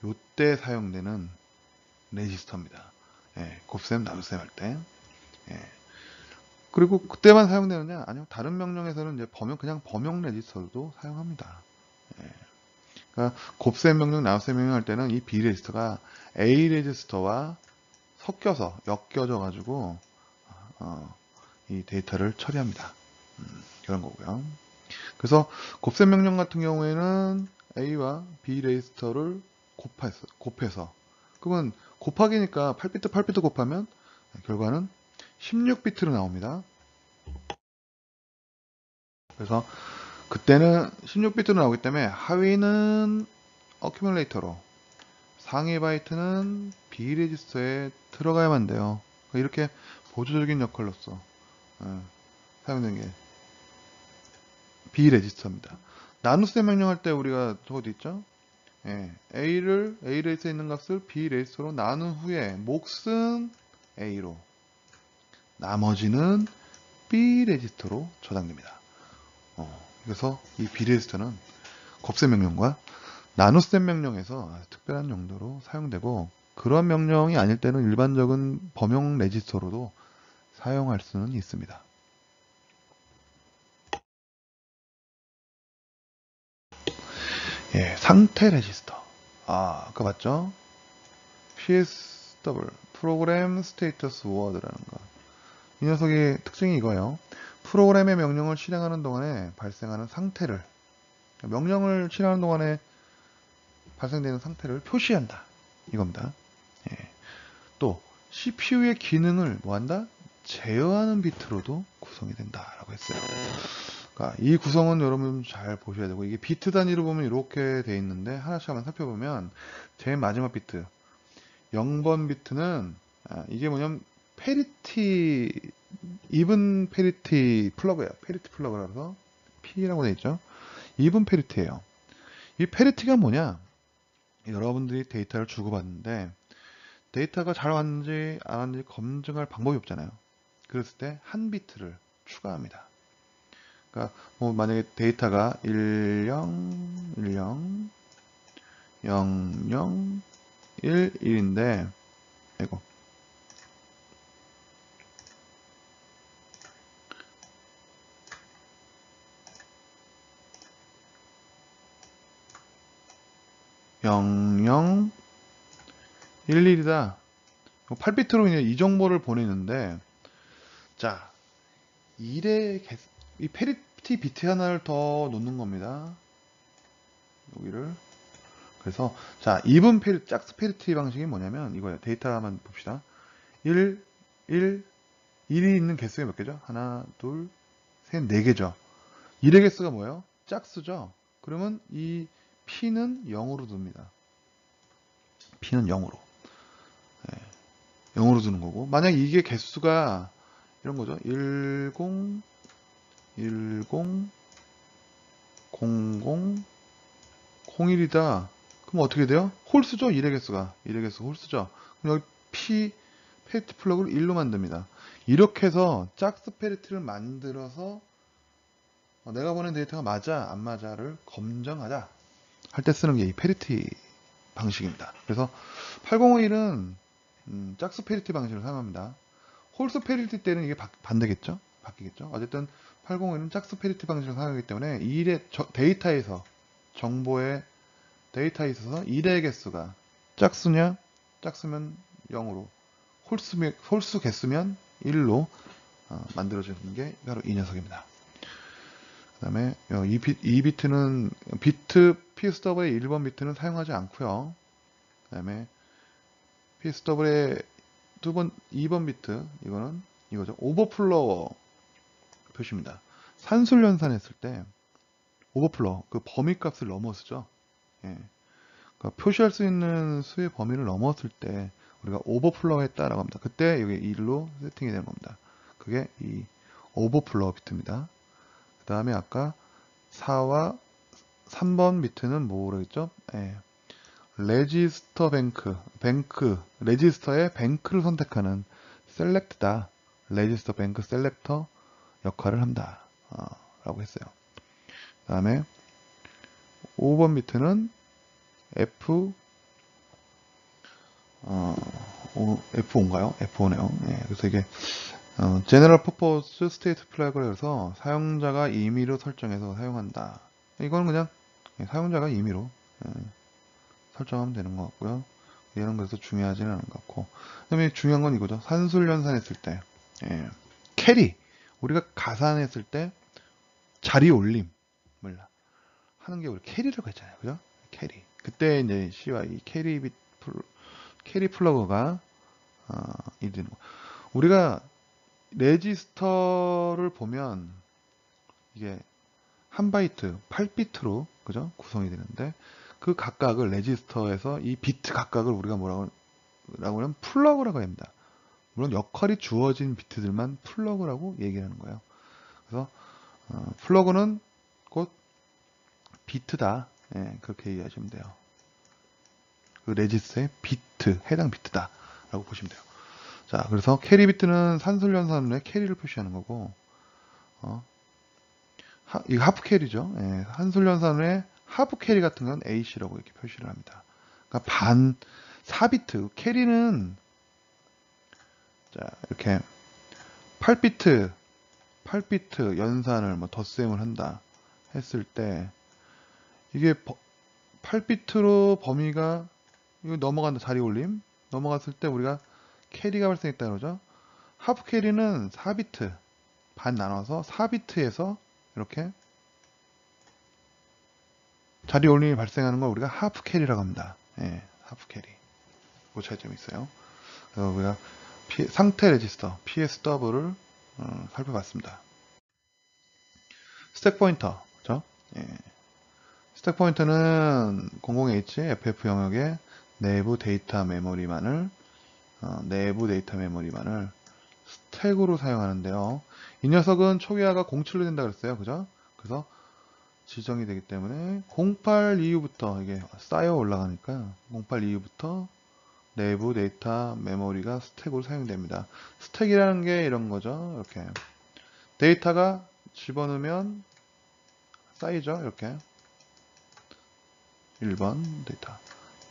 요때 사용되는 레지스터입니다. 곱셈, 나눗셈 할 때. 그리고 그때만 사용되느냐? 아니요. 다른 명령에서는 이제 그냥 범용 레지스터도 사용합니다. 그러니까 곱셈 명령, 나눗셈 명령 할 때는 이 B 레지스터가 A 레지스터와 엮여져 가지고 이 데이터를 처리합니다. 그런 거고요. 그래서 곱셈 명령 같은 경우에는 A와 B 레지스터를 곱해서 그러면 곱하기니까 8비트 곱하면 결과는 16비트로 나옵니다. 그래서 그때는 16비트로 나오기 때문에 하위는 어큐뮬레이터로, 상위 바이트는 B 레지스터에 들어가야만 돼요. 이렇게 보조적인 역할로서 사용되는 게 B 레지스터입니다. 나눗셈 명령할 때 우리가 저것도 있죠? A 레지스터에 있는 값을 B 레지스터로 나눈 후에 몫은 A로, 나머지는 B 레지스터로 저장됩니다. 그래서 이 B 레지스터는 곱셈 명령과 나눗셈 명령에서 특별한 용도로 사용되고, 그런 명령이 아닐 때는 일반적인 범용 레지스터로도 사용할 수는 있습니다. 상태 레지스터. 아까 봤죠? PSW, 프로그램 스테이터스 워드라는 거. 이 녀석의 특징이 이거예요. 프로그램의 명령을 실행하는 동안에 발생하는 상태를, 명령을 실행하는 동안에 발생되는 상태를 표시한다. 이겁니다. 또 CPU의 기능을 뭐한다? 제어하는 비트로도 구성이 된다라고 했어요. 그러니까 이 구성은 여러분 잘 보셔야 되고, 이게 비트 단위로 보면 이렇게 돼 있는데 하나씩 한번 살펴보면 제일 마지막 비트 0번 비트는 이게 뭐냐면 페리티 even parity 플러그예요. parity 플러그라서 P라고 되어 있죠. even parity예요. 이 parity가 뭐냐? 여러분들이 데이터를 주고받는데 데이터가 잘 왔는지 안 왔는지 검증할 방법이 없잖아요. 그랬을 때 한 비트를 추가합니다. 그러니까 뭐 만약에 데이터가 10, 10, 00, 11인데 이거 00, 11이다. 8비트로 그냥 이 정보를 보내는데 자 1의 이 페리티 비트 하나를 더 놓는 겁니다. 여기를 그래서 자 even 페리 짝수 페리티 방식이 뭐냐면 이거예요. 데이터만 봅시다. 1, 1, 1이 있는 개수가 몇 개죠? 하나, 둘, 셋, 4개죠. 1의 개수가 뭐예요? 짝수죠. 그러면 이 P는 0으로 둡니다. P는 0으로. 0으로 두는 거고. 만약 이게 개수가 이런 거죠. 10, 10, 00, 01이다. 그럼 어떻게 돼요? 홀수죠? 1의 개수가. 1의 개수 홀수죠. 그럼 여기 P 페리티 플러그를 1로 만듭니다. 이렇게 해서 짝수 페리티를 만들어서 내가 보낸 데이터가 맞아 안 맞아를 검증하자 할 때 쓰는 게 이 페리티 방식입니다. 그래서 8051은 짝수 페리티 방식을 사용합니다. 홀수 페리티 때는 이게 반대겠죠? 바뀌겠죠? 어쨌든 801은 짝수 페리티 방식을 사용하기 때문에 이 일의 데이터에서 정보의 데이터에 있어서 1의 개수가 짝수냐? 짝수면 0으로 홀수 개수면 1로 만들어지는 게 바로 이 녀석입니다. 그 다음에 이 비트는 비트 PSW의 1번 비트는 사용하지 않고요. 그 다음에 PSW의 2번 비트 이거는 이거죠. 오버플로어 표시입니다. 산술 연산했을 때 오버플로어 그 범위 값을 넘어서죠. 예. 그러니까 표시할 수 있는 수의 범위를 넘었을 때 우리가 오버플로어 했다라고 합니다. 그때 여기 1로 세팅이 되는 겁니다. 그게 이 오버플로어 비트입니다. 그 다음에 아까 4와 3번 비트는 뭐라고 했죠? 예. 레지스터 레지스터의 뱅크를 선택하는 셀렉트다. 레지스터 뱅크 셀렉터 역할을 한다. 라고 했어요. 그 다음에 5번 비트는 F5인가요? F5네요. 예, 그래서 이게 General Purpose State Flag을 해서 사용자가 임의로 설정해서 사용한다. 이건 그냥 사용자가 임의로 설정하면 되는 것 같고요. 얘는 그래서 중요하지는 않은 것 같고. 그 다음에 중요한 건 이거죠. 산술 연산했을 때 캐리 우리가 가산했을 때 자리 올림을 하는 게 우리 캐리라고 했잖아요. 그죠? 캐리. 그때 이제 C와 이 캐리 플러그가 이 되는 거. 우리가 레지스터를 보면 이게 한 바이트 8비트로 그죠? 구성이 되는데 그 각각을 레지스터에서 이 비트 각각을 우리가 뭐라고 하면 플러그라고 합니다. 물론 역할이 주어진 비트들만 플러그라고 얘기하는 거예요. 그래서 플러그는 곧 비트다. 예, 그렇게 이해하시면 돼요. 그 레지스터의 비트, 해당 비트다 라고 보시면 돼요. 자, 그래서 캐리 비트는 산술연산의 캐리를 표시하는 거고 이거 하프 캐리죠. 예, 산술연산의 하프 캐리 같은 건 AC라고 이렇게 표시를 합니다. 그러니까 4비트 캐리는 자, 이렇게 8비트 연산을 뭐 덧셈을 한다 했을 때 이게 8비트로 범위가 이거 넘어간다. 자리 올림 넘어갔을 때 우리가 캐리가 발생했다 그러죠. 하프 캐리는 4비트 반 나눠서 4비트에서 이렇게 자리 올림이 발생하는 걸 우리가 하프 캐리라고 합니다. 예, 하프 캐리. 그 차이점이 있어요. 그래서 우리가 상태 레지스터 PSW를 살펴봤습니다. 스택 포인터, 그죠? 예. 스택 포인터는 00H FF 영역의 내부 데이터 메모리만을 스택으로 사용하는데요. 이 녀석은 초기화가 07로 된다 그랬어요. 그죠? 그래서 지정이 되기 때문에 08 이후부터 이게 쌓여 올라가니까 08 이후부터 내부 데이터 메모리가 스택으로 사용됩니다. 스택이라는 게 이런 거죠. 이렇게 데이터가 집어넣으면 쌓이죠. 이렇게 1번 데이터,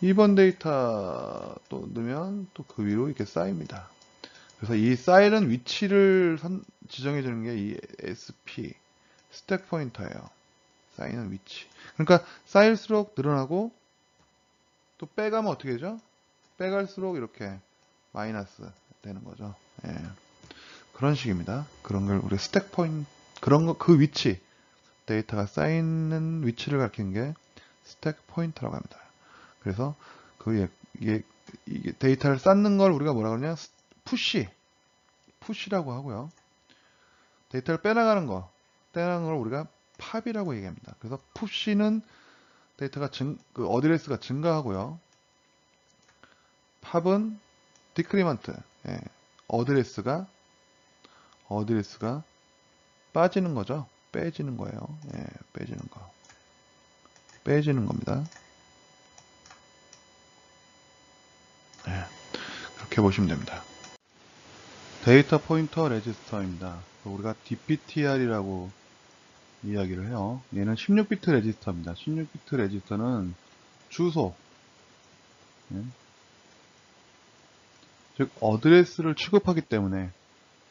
2번 데이터 또 넣으면 또 그 위로 이렇게 쌓입니다. 그래서 이 쌓이는 위치를 지정해 주는 게 이 SP 스택 포인터예요. 쌓이는 위치. 그러니까 쌓일수록 늘어나고 또 빼가면 어떻게 되죠? 빼갈수록 이렇게 마이너스 되는 거죠. 예. 그런 식입니다. 그런 걸 우리 스택 포인트, 그런 거, 그 위치, 데이터가 쌓이는 위치를 가리키는 게 스택 포인터라고 합니다. 그래서 이게 데이터를 쌓는 걸 우리가 뭐라 그러냐? 푸시라고 하고요. 데이터를 빼나가는 걸 우리가 팝이라고 얘기합니다. 그래서 푸시는 데이터가 그 어드레스가 증가하고요. 팝은 디크리먼트, 예, 어드레스가 빠지는 거죠. 빼지는 거예요. 예, 빼지는 겁니다. 예, 그렇게 보시면 됩니다. 데이터 포인터 레지스터입니다. 우리가 DPTR이라고 이야기를 해요. 얘는 16비트 레지스터입니다. 16비트 레지스터는 주소, 예, 즉 어드레스를 취급하기 때문에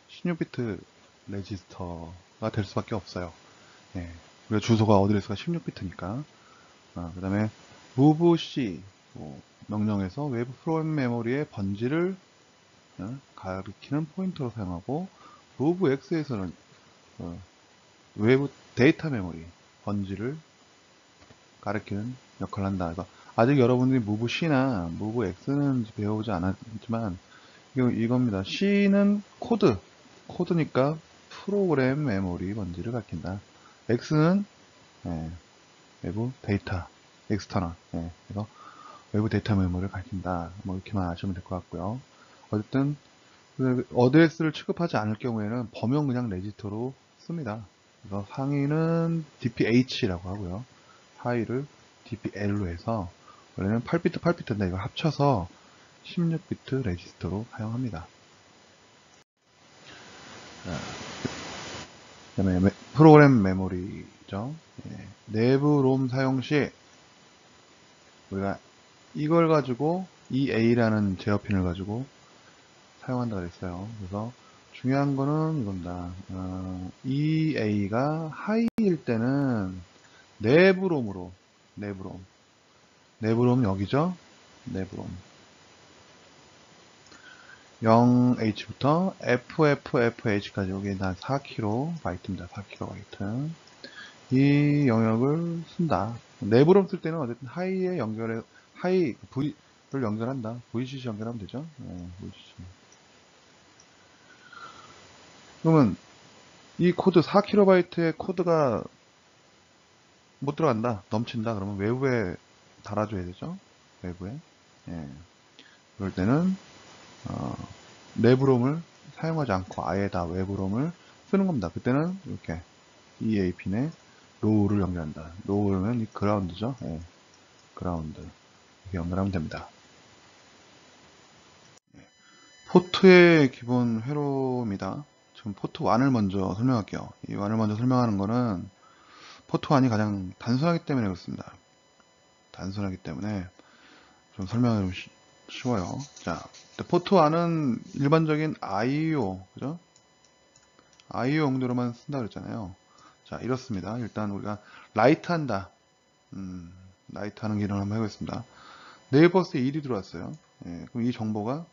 16비트 레지스터가 될 수밖에 없어요. 예, 우리가 주소가 어드레스가 16비트니까. 그 다음에 move C 명령에서 외부 프로그램 메모리의 번지를 가리키는 포인터로 사용하고, move X에서는 외부 데이터 메모리 번지를 가리키는 역할을 한다. 그래서 아직 여러분들이 move C나 move X는 배우지 않았지만 이겁니다. C는 코드니까 프로그램 메모리 번지를 가리킨다. X는 외부 데이터, 엑스터널. 그래서 외부 데이터 메모리를 가리킨다. 뭐 이렇게만 아시면 될 것 같고요. 어쨌든 어드레스를 취급하지 않을 경우에는 범용 그냥 레지스터로 씁니다. 그래서 상위는 DPH라고 하고요. 하위를 DPL로 해서 원래는 8비트 8비트인데 이거 합쳐서 16비트 레지스터로 사용합니다. 그 다음에 프로그램 메모리죠. 내부 롬 사용 시 우리가 이걸 가지고 EA라는 제어핀을 가지고 사용한다 그랬어요. 그래서 중요한 거는 이겁니다. EA가 하이일 때는 내부롬 여기죠. 내부롬 0H부터 FFFH까지 여기 한 4KB입니다. 4KB. 이 영역을 쓴다. 내부롬 쓸 때는 어쨌든 하이를 연결한다. VCC 연결하면 되죠. VCC. 그러면 이 코드 4KB의 코드가 못 들어간다, 넘친다. 그러면 외부에 달아줘야 되죠. 외부에. 그럴 때는 내부롬을 사용하지 않고 아예 다 외부롬을 쓰는 겁니다. 그때는 이렇게 EA 핀에 로우를 연결한다. 로우면 이 그라운드죠. 그라운드 이렇게 연결하면 됩니다. 포트의 기본 회로입니다. 지금 포트 1을 먼저 설명할게요. 이 1을 먼저 설명하는 거는 포트 1이 가장 단순하기 때문에 그렇습니다. 단순하기 때문에 좀 설명이 좀 쉬워요. 자, 포트 1은 일반적인 IO, 그죠? IO 용도로만 쓴다 그랬잖아요. 자, 이렇습니다. 일단 우리가 라이트 한다. 라이트 하는 기능을 한번 해보겠습니다. 네이버스에 1이 들어왔어요. 그럼 이 정보가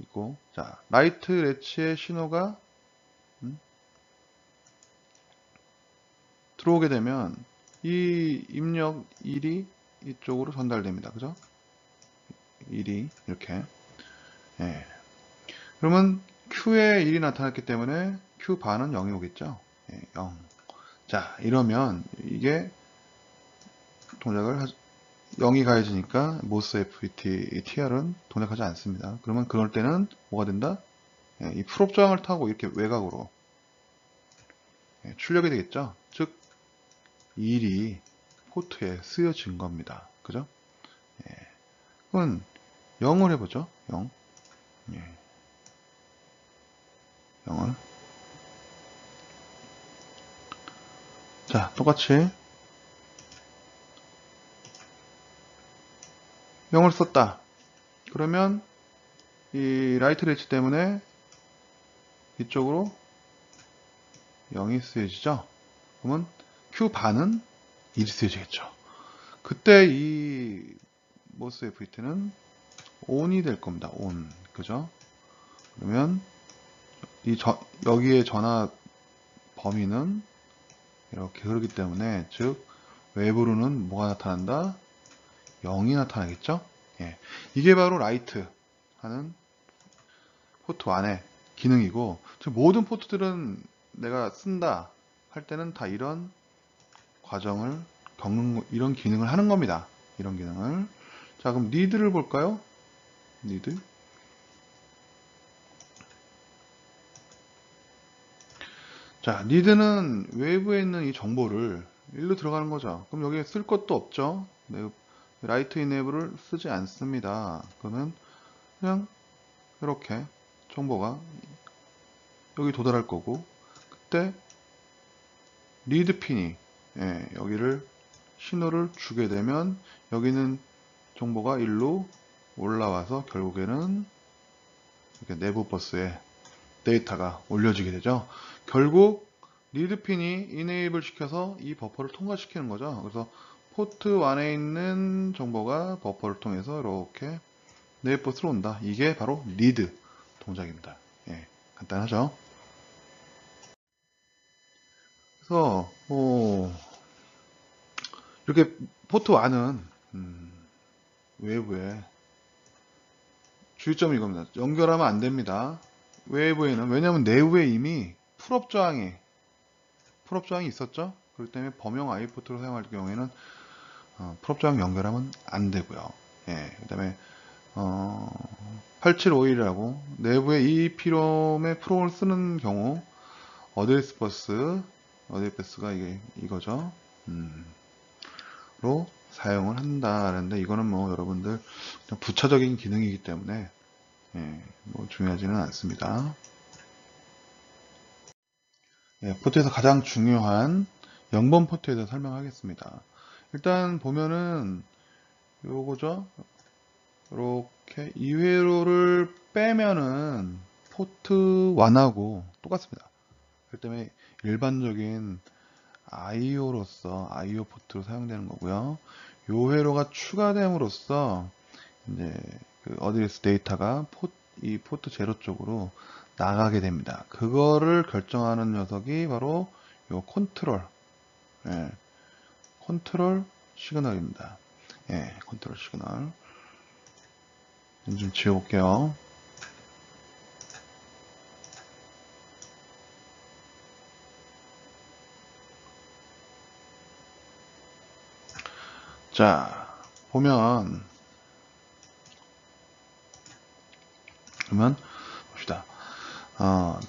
있고, 자, 라이트 레치의 신호가 들어오게 되면 이 입력 1이 이쪽으로 전달됩니다. 그죠? 1이 이렇게. 그러면 Q에 1이 나타났기 때문에 Q 반은 0이 오겠죠? 0. 자, 이러면 이게 동작을 0이 가해지니까 모스 FET TR은 동작하지 않습니다. 그러면 그럴 때는 뭐가 된다? 이 풀업 저항을 타고 이렇게 외곽으로 출력이 되겠죠. 즉 1이 포트에 쓰여진 겁니다. 그죠? 그건 0을 해보죠. 0. 0을. 자, 똑같이 0을 썼다. 그러면 이 라이트 레치 때문에 이쪽으로 0이 쓰여지죠. 그러면 Q 반은 1이 쓰여지겠죠. 그때 이 모스 FET는 ON이 될 겁니다. ON. 그죠? 그러면 여기에 전압 범위는 이렇게 흐르기 때문에, 즉 외부로는 뭐가 나타난다? 0이 나타나겠죠? 예. 이게 바로 라이트 하는 포트 안의 기능이고, 즉 모든 포트들은 내가 쓴다 할 때는 다 이런 과정을 이런 기능을 하는 겁니다. 이런 기능을. 자, 그럼 니드를 볼까요? 니드. 자, 니드는 외부에 있는 이 정보를 일로 들어가는 거죠. 그럼 여기에 쓸 것도 없죠. 라이트 이네이블을 쓰지 않습니다. 그러면 그냥 이렇게 정보가 여기 도달할 거고, 그때 리드 핀이 여기를 신호를 주게 되면 여기는 정보가 일로 올라와서 결국에는 이렇게 내부 버스에 데이터가 올려지게 되죠. 결국 리드 핀이 이네이블 시켜서 이 버퍼를 통과시키는 거죠. 그래서 포트 1에 있는 정보가 버퍼를 통해서 이렇게 내부 버스로 온다. 이게 바로 리드 동작입니다. 간단하죠. 그래서 이렇게 포트 1은 외부에 주의점이 이겁니다. 연결하면 안 됩니다. 외부에는, 왜냐하면 내부에 이미 풀업 저항이 있었죠. 그렇기 때문에 범용 아이포트로 사용할 경우에는 풀업 저항 연결하면 안 되고요. 그 다음에 8751이라고 내부에 EEP롬의 프롬을 쓰는 경우 어드레스 버스가 이거죠. 로 사용을 한다는데, 이거는 뭐 여러분들 부차적인 기능이기 때문에 뭐 중요하지는 않습니다. 포트에서 가장 중요한 0번 포트에 대해서 설명하겠습니다. 일단 보면은 요거죠. 이렇게 2회로를 빼면은 포트 1하고 똑같습니다. 그렇기 때문에 일반적인 IO 포트로 사용되는 거고요. 요 회로가 추가됨으로써 이제 그 어드레스 데이터가 이 포트 제로 쪽으로 나가게 됩니다. 그거를 결정하는 녀석이 바로 요 컨트롤 시그널입니다. 컨트롤 시그널. 좀 지워볼게요. 자, 보면, 그러면 봅시다.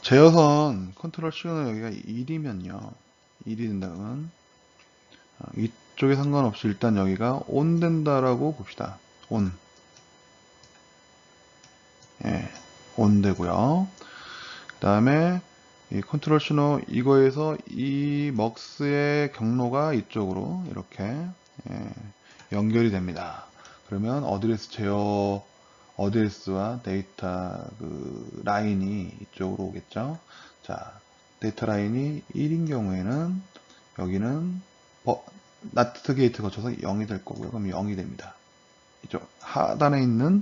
제어선 컨트롤 시그널 여기가 1이면요. 1이 된다면 이쪽에 상관없이 일단 여기가 ON 된다라고 봅시다. ON. ON 되고요. 그 다음에 이 컨트롤 신호 이거에서 이 먹스의 경로가 이쪽으로 이렇게 연결이 됩니다. 그러면 어드레스와 데이터 그 라인이 이쪽으로 오겠죠. 자, 데이터 라인이 1인 경우에는 여기는 나트 게이트 거쳐서 0이 될 거고요. 그럼 0이 됩니다. 이쪽 하단에 있는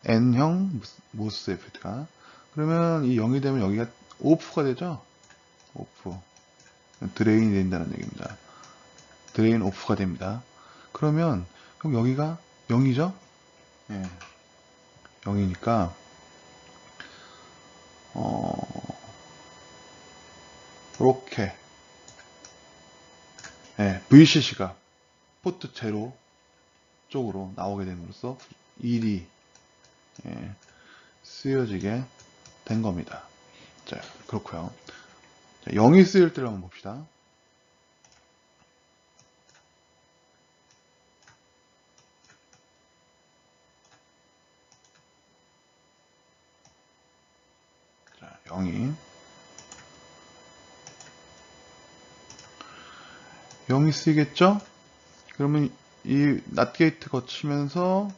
N형 모스 FT가, 그러면 이 0이 되면 여기가 오프가 되죠. 오프. 드레인이 된다는 얘기입니다. 드레인 오프가 됩니다. 그럼 여기가 0이죠? 0이니까 이렇게 VCC가 포트 제로 쪽으로 나오게 됨으로써 1이 쓰여지게 된 겁니다. 자, 그렇고요. 자, 0이 쓰일 때를 한번 봅시다. 자, 0이 쓰이겠죠? 그러면 이 낫 게이트 거치면서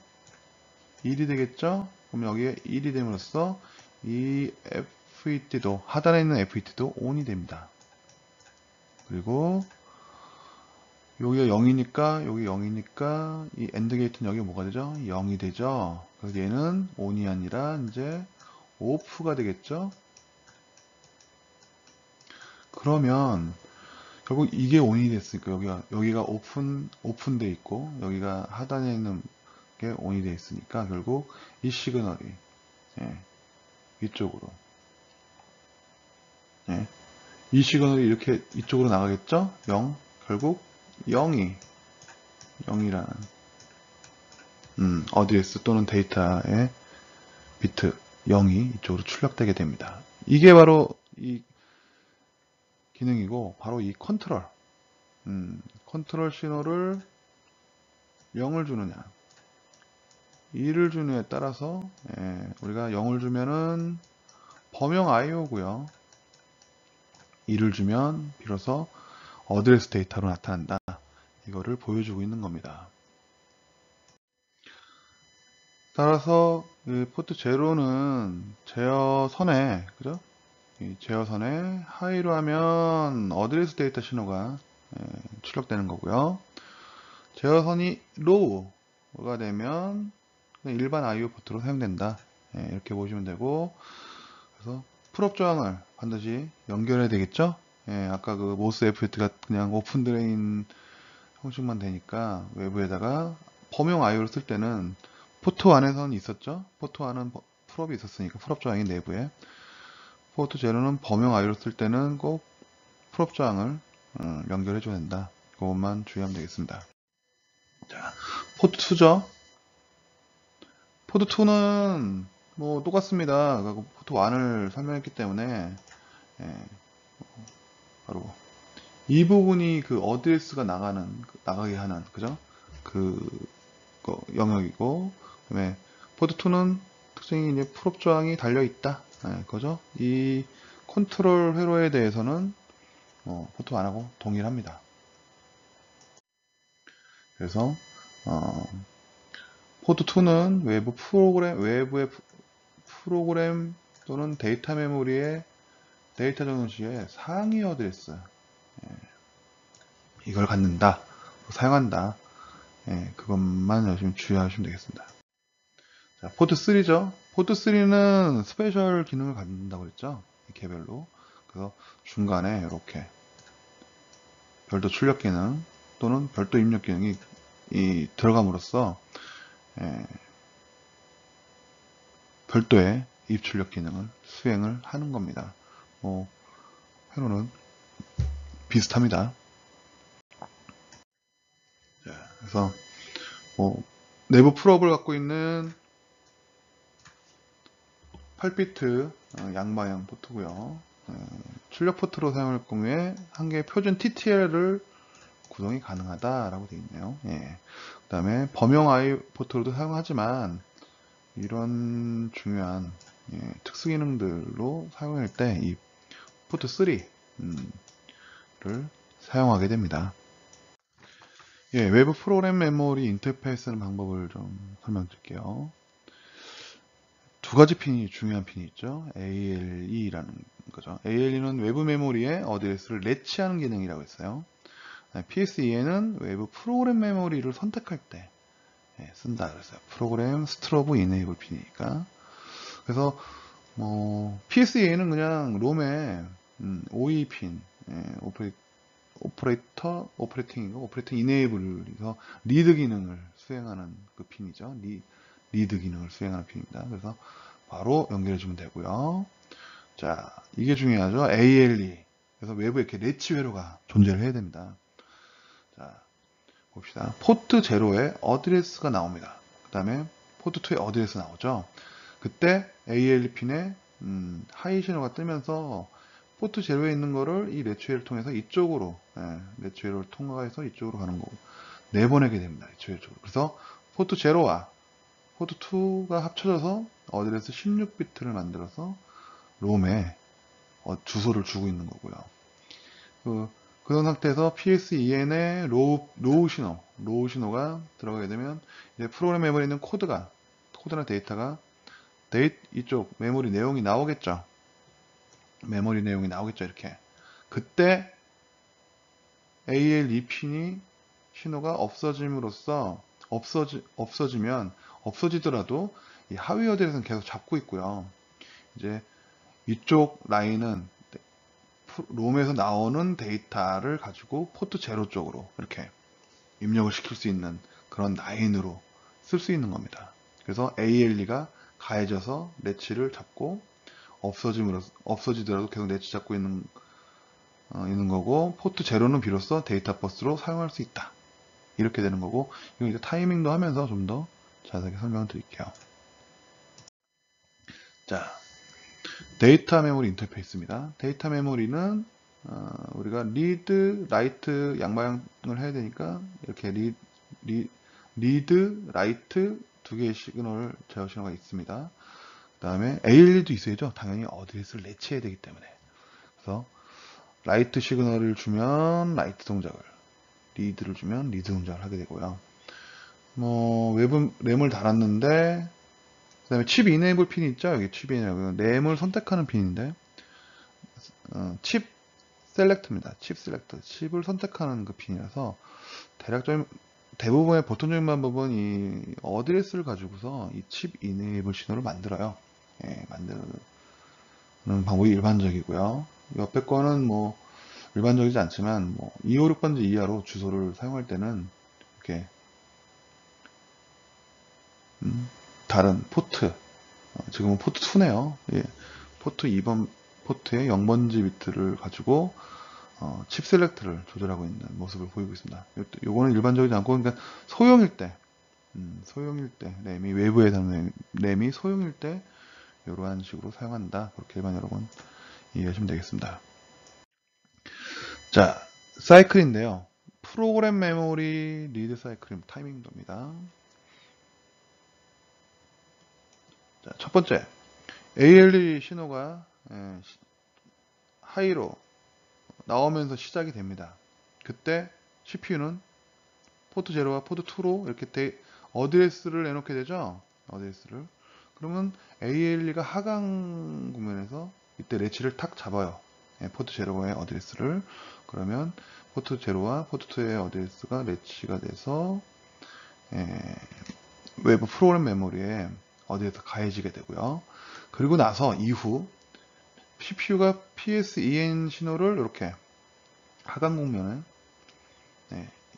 1이 되겠죠? 그럼 여기에 1이 됨으로써 이 FET도, 하단에 있는 FET도 ON이 됩니다. 그리고 여기가 0이니까 여기 0이니까 이 AND 게이트는 여기 뭐가 되죠? 0이 되죠. 그래서 얘는 ON이 아니라 이제 OFF가 되겠죠. 그러면 결국 이게 ON이 됐으니까 여기가 오픈돼 있고 여기가 하단에 있는 게 ON이 돼 있으니까 결국 이 시그널이 예, 이쪽으로 예, 이 시그널이 이렇게 이쪽으로 나가겠죠? 0 결국 0이라는 어드레스 또는 데이터의 비트 0이 이쪽으로 출력되게 됩니다. 이게 바로 이 기능이고 바로 이 컨트롤 신호를 0을 주느냐 2를 주느냐에 따라서 우리가 0을 주면은 범용 IO고요. 2를 주면 비로소 어드레스 데이터로 나타난다. 이거를 보여주고 있는 겁니다. 따라서 포트 0는 제어선에 그죠? 이 제어선에 하이로 하면 어드레스 데이터 신호가 출력되는 거고요. 제어선이 로우가 되면 일반 IO 포트로 사용된다. 이렇게 보시면 되고 그래서 풀업 조항을 반드시 연결해야 되겠죠? 아까 그 모스 FET가 그냥 오픈 드레인 형식만 되니까 외부에다가 범용 IO를 쓸 때는 포트 안에서는 있었죠? 포트 안은 풀업이 있었으니까 풀업 조항이 내부에 포트 제로는 범용 IO를 쓸 때는 꼭 풀업 조항을 연결해 줘야 된다. 그것만 주의하면 되겠습니다. 자, 포트 2죠? 포트 2는 뭐 똑같습니다. 포트 1을 설명했기 때문에 바로 이 부분이 그 어드레스가 나가게 하는 그죠? 그 영역이고 그다음에 포트 2는 특징이 이제 풀업 조항이 달려 있다. 그죠? 이 컨트롤 회로에 대해서는 포트 1하고 동일합니다. 그래서 포트 2는 외부의 프로그램 또는 데이터 메모리의 데이터 정도 시에 상위 어드레스 이걸 갖는다, 사용한다. 그것만 열심히 주의하시면 되겠습니다. 자, 포트 3죠. 포트 3는 스페셜 기능을 갖는다고 그랬죠. 개별로. 그래서 중간에 이렇게 별도 출력 기능 또는 별도 입력 기능이 들어감으로써 별도의 입출력 기능을 수행을 하는 겁니다. 회로는 비슷합니다. 자, 그래서 내부 풀업을 갖고 있는 8비트 양방향 포트고요. 출력 포트로 사용할 경우에 한 개의 표준 TTL을 구동이 가능하다라고 되어 있네요. 그 다음에 범용 I 포트로도 사용하지만 이런 중요한 특수 기능들로 사용할 때 이 포트 3를 사용하게 됩니다. 외부 프로그램 메모리 인터페이스 하는 방법을 좀 설명드릴게요. 두 가지 핀이 중요한 핀이 있죠. ALE라는 거죠. ALE는 외부 메모리에 어드레스를 내치하는 기능이라고 했어요. PSEN은 외부 프로그램 메모리를 선택할 때 쓴다 그랬어요. 프로그램 스트로브 이네이블 핀이니까. 그래서 PSEN은 그냥 롬의 OE 핀, 오퍼레이팅 이네이블에서 리드 기능을 수행하는 그 핀이죠. 리드 기능을 수행하는 핀입니다. 그래서 바로 연결해 주면 되고요. 자, 이게 중요하죠. ALE. 그래서 외부에 이렇게 레치 회로가 존재를 해야 됩니다. 자, 봅시다. 포트 0에 어드레스가 나옵니다. 그 다음에 포트 2에 어드레스 나오죠. 그때 ALE 핀에 하이 신호가 뜨면서 포트 제로에 있는 거를 이 레츠웨이를 통해서 이쪽으로, 레츠웨이를 통과해서 이쪽으로 가는 거고, 내보내게 됩니다. 레츠웨이 쪽으로. 그래서 포트 제로와 포트 2가 합쳐져서 어드레스 16비트를 만들어서 롬에 주소를 주고 있는 거고요. 그런 상태에서 PSEN의 로우 신호가 들어가게 되면 이제 프로그램 메모리에 있는 코드나 데이터가 이쪽 메모리 내용이 나오겠죠. 메모리 내용이 나오겠죠. 이렇게. 그때 AL2 핀이 신호가 없어짐으로써 없어지더라도 이 하위 어드레스는 계속 잡고 있고요. 이제 이쪽 라인은 롬에서 나오는 데이터를 가지고 포트 제로 쪽으로 이렇게 입력을 시킬 수 있는 그런 라인으로 쓸 수 있는 겁니다. 그래서 ALE가 가해져서 래치를 잡고 없어지더라도 계속 래치 잡고 있는 거고, 포트 제로는 비로소 데이터 버스로 사용할 수 있다. 이렇게 되는 거고, 이거 이제 타이밍도 하면서 좀 더 자세하게 설명을 드릴게요. 자, 데이터 메모리 인터페이스입니다. 데이터 메모리는 우리가 리드, 라이트 양방향을 해야 되니까 이렇게 리드, 라이트 두 개의 시그널 제어 신호가 있습니다. 그 다음에 ALE도 있어야죠. 당연히 어드레스를 내치해야 되기 때문에. 그래서 라이트 시그널을 주면 라이트 동작을, 리드를 주면 리드 동작을 하게 되고요. 외부 램을 달았는데, 그 다음에 칩 이네이블 핀이 있죠. 여기 칩 이네이블, 램을 선택하는 핀인데, 칩 셀렉트입니다. 칩 셀렉트, 칩을 선택하는 그 핀이라서 대부분의 보통적인 방법은 이 어드레스를 가지고서 이 칩 이네이블 신호를 만들어요. 만드는 방법이 일반적이고요. 옆에 거는 일반적이지 않지만 256번지 이하로 주소를 사용할 때는 이렇게 다른 포트, 지금은 포트 2네요. 포트 2번 포트의 0번지 비트를 가지고 칩 셀렉트를 조절하고 있는 모습을 보이고 있습니다. 요거는 일반적이지 않고, 그러니까 소형일 때, 램이 외부에 담는 램이 소형일 때 이러한 식으로 사용한다. 그렇게 일반 여러분 이해하시면 되겠습니다. 자, 사이클인데요. 프로그램 메모리 리드 사이클 타이밍도입니다. 자, 첫 번째, ALE 신호가 하이로 나오면서 시작이 됩니다. 그때 CPU는 포트 0와 포트 2로 이렇게 어드레스를 내놓게 되죠. 어드레스를. 그러면 ALE가 하강 국면에서 이때 레치를 탁 잡아요. 포트 0의 어드레스를. 그러면 포트 0와 포트 2의 어드레스가 레치가 돼서 외부 프로그램 메모리에 어드레스 가해지게 되고요. 그리고 나서 이후 CPU가 PSEN 신호를 이렇게 하강 국면에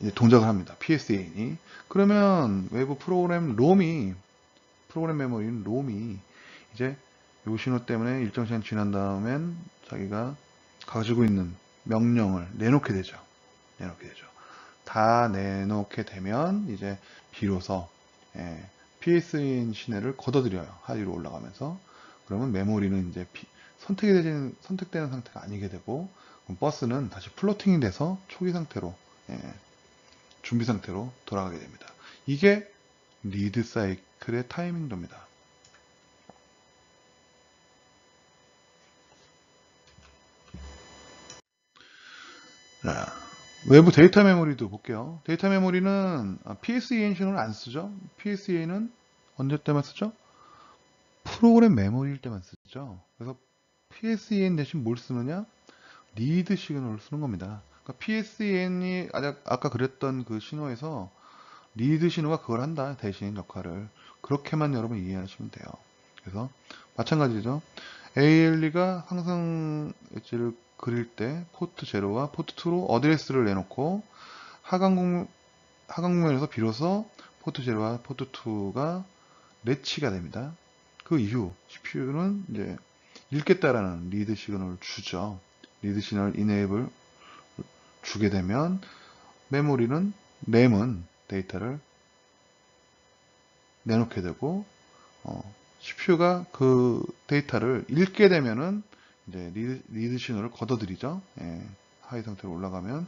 이제 동작을 합니다. PSEN이. 그러면 외부 프로그램 메모리인 롬이 이제 요 신호 때문에 일정 시간 지난 다음엔 자기가 가지고 있는 명령을 내놓게 되죠. 다 내놓게 되면 이제 비로소 PSEN 신호를 걷어들여요. 하위로 올라가면서. 그러면 메모리는 이제 선택되는 상태가 아니게 되고, 그럼 버스는 다시 플로팅이 돼서 초기 상태로, 준비 상태로 돌아가게 됩니다. 이게 리드 사이클의 타이밍도입니다. 자, 외부 데이터 메모리도 볼게요. 데이터 메모리는 PSEN 신호를 안 쓰죠. PSEN은 언제 때만 쓰죠? 프로그램 메모리일 때만 쓰죠. 그래서 PSEN 대신 뭘 쓰느냐? 리드 시그널을 쓰는 겁니다. 그러니까 PSEN이 아까 그랬던 그 신호에서 리드 신호가 그걸 한다. 대신 역할을. 그렇게만 여러분 이해하시면 돼요. 그래서 마찬가지죠. ALE가 항상 엣지를 그릴 때 포트 0와 포트 2로 어드레스를 내놓고 하강국면에서 비로소 포트 0와 포트 2가 레치가 됩니다. 그 이후 CPU는 이제 읽겠다라는 리드 시그널을 주죠. 리드 시그널 이네이블 주게 되면 램은 데이터를 내놓게 되고 CPU가 그 데이터를 읽게 되면은 이제 리드 신호를 걷어들이죠. 예, 하이 상태로 올라가면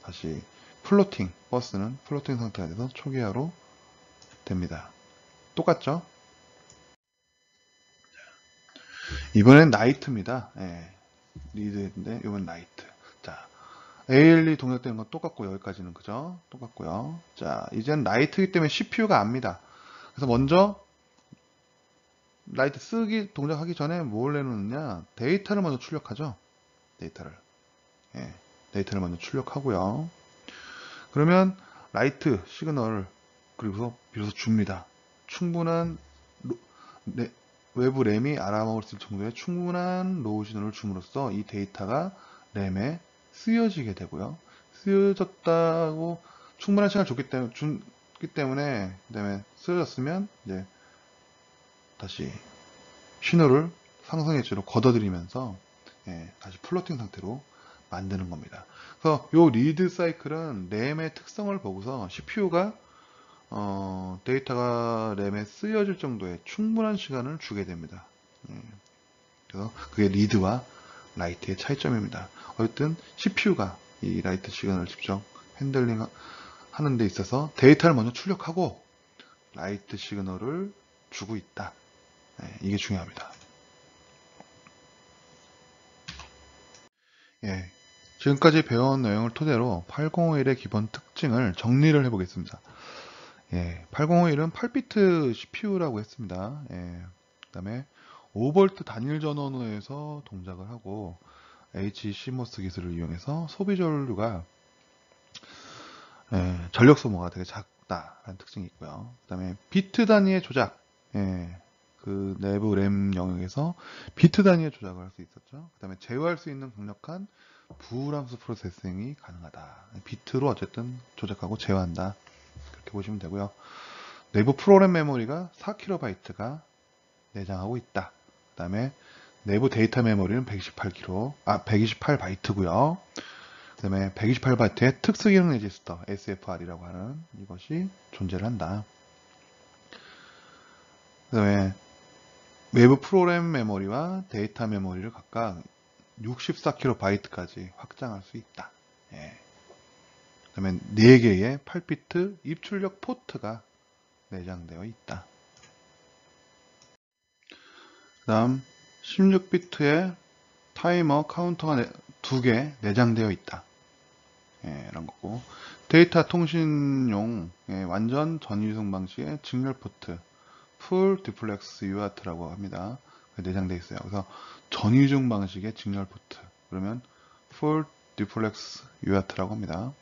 다시 플로팅, 버스는 플로팅 상태가 돼서 초기화로 됩니다. 똑같죠? 이번엔 나이트입니다. 예, 리드인데 이번 나이트. 자, ALE 동작되는 건 똑같고 여기까지는 그죠? 똑같고요. 자, 이젠 나이트이기 때문에 CPU가 압니다. 그래서 먼저 라이트 쓰기 동작하기 전에 뭘 내놓느냐, 데이터를 먼저 출력하죠. 데이터를. 예, 데이터를 먼저 출력하고요. 그러면 라이트 시그널을 그리고서 비로소 줍니다. 충분한 네, 외부 램이 알아먹을 수 있을 정도의 충분한 로우 신호를 줌으로써 이 데이터가 램에 쓰여지게 되고요. 쓰여졌다고 충분한 시간을 줬기 때문에 그다음에 쓰여졌으면 이제 다시 신호를 상승 엣지로 걷어들이면서 다시 플로팅 상태로 만드는 겁니다. 그래서 이 리드 사이클은 램의 특성을 보고서 CPU가 데이터가 램에 쓰여질 정도의 충분한 시간을 주게 됩니다. 그래서 그게 리드와 라이트의 차이점입니다. 어쨌든 CPU가 이 라이트 시간을 직접 핸들링 하는 데 있어서 데이터를 먼저 출력하고 라이트 시그널을 주고 있다. 이게 중요합니다. 예, 지금까지 배워온 내용을 토대로 8051의 기본 특징을 정리를 해보겠습니다. 예, 8051은 8비트 CPU라고 했습니다. 예, 그 다음에 5V 단일 전원으로해서 동작을 하고 HCMOS 기술을 이용해서 소비 전류가 전력 소모가 되게 작다라는 특징이 있고요. 그 다음에 비트 단위의 조작, 그 내부 램 영역에서 비트 단위의 조작을 할 수 있었죠. 그 다음에 제어할 수 있는 강력한 부람수 프로세싱이 가능하다. 비트로 어쨌든 조작하고 제어한다. 그렇게 보시면 되고요. 내부 프로그램 메모리가 4KB 내장하고 있다. 그 다음에 내부 데이터 메모리는 128바이트고요. 그 다음에 128바이트의 특수기능 레지스터, SFR이라고 하는 이것이 존재를 한다. 그 다음에 외부 프로그램 메모리와 데이터 메모리를 각각 64KB까지 확장할 수 있다. 예. 그 다음에 4개의 8비트 입출력 포트가 내장되어 있다. 그 다음 16비트의 타이머 카운터가 2개 내장되어 있다. 라는 거고, 데이터 통신용 완전 전위성 방식의 직렬 포트 풀 디플렉스 UART라고 합니다. 내장되어 있어요. 그래서 전위중 방식의 직렬 포트, 그러면 풀 디플렉스 UART라고 합니다.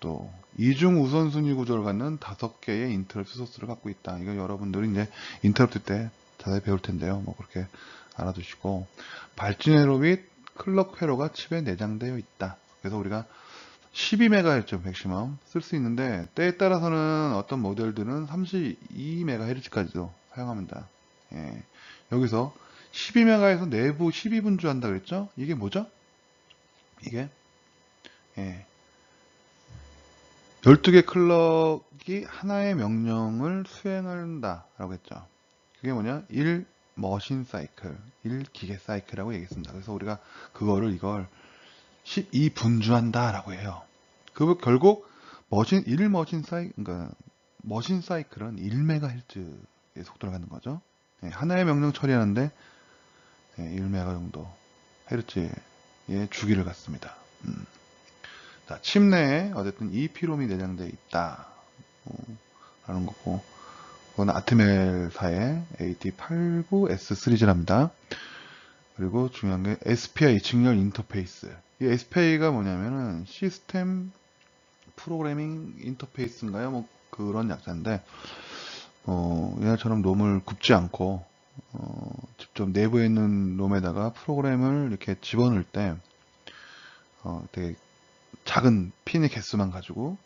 또 이중 우선순위 구조를 갖는 5개의 인터럽트 소스를 갖고 있다. 이거 여러분들이 이제 인터럽트 때 자세히 배울 텐데요. 뭐 그렇게 알아두시고, 발진 회로 및 클럭 회로가 칩에 내장되어 있다. 그래서 우리가 12MHz 맥시멈 쓸 수 있는데, 때에 따라서는 어떤 모델들은 32MHz까지도 사용합니다. 여기서 12MHz에서 내부 12분주 한다 그랬죠? 이게 뭐죠? 이게 12개 클럭이 하나의 명령을 수행한다 라고 했죠. 그게 뭐냐? 1 머신 사이클, 1 기계 사이클이라고 얘기했습니다. 그래서 우리가 이걸 12분주한다 라고 해요. 결국 그러니까 머신 사이클은 1MHz의 속도를 갖는 거죠. 하나의 명령 처리하는데 1메가 정도 헤르츠의 주기를 갖습니다. 자, 칩 내에 어쨌든 EEPROM이 내장되어 있다 라는 거고, 그건 아트멜사의 AT89S 시리즈랍니다. 그리고 중요한 게 SPI 직렬 인터페이스. 이 SPI가 뭐냐면은 시스템 프로그래밍 인터페이스인가요? 뭐 그런 약자인데, 얘네처럼 롬을 굽지 않고 직접 내부에 있는 롬에다가 프로그램을 이렇게 집어넣을 때 되게 작은 핀의 개수만 가지고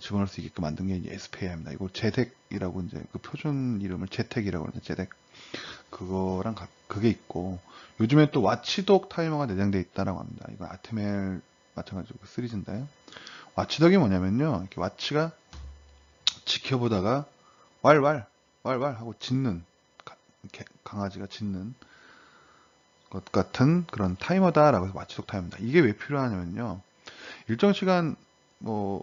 집어넣을 수 있게끔 만든 게 이제 SPI입니다. 이거 제덱이라고 이제 그 표준 이름을 제텍이라고 하는데, 제덱 그거랑 그게 있고, 요즘에 또 와치독 타이머가 내장되어 있다라고 합니다. 이거 아트멜 마찬가지고 그 시리즈인데, 와치독이 뭐냐면요, 이렇게 와치가 지켜보다가 왈왈 하고 짖는 강아지가 짖는 것 같은 그런 타이머다라고 해서 와치독 타이머입니다. 이게 왜 필요하냐면요. 일정 시간 뭐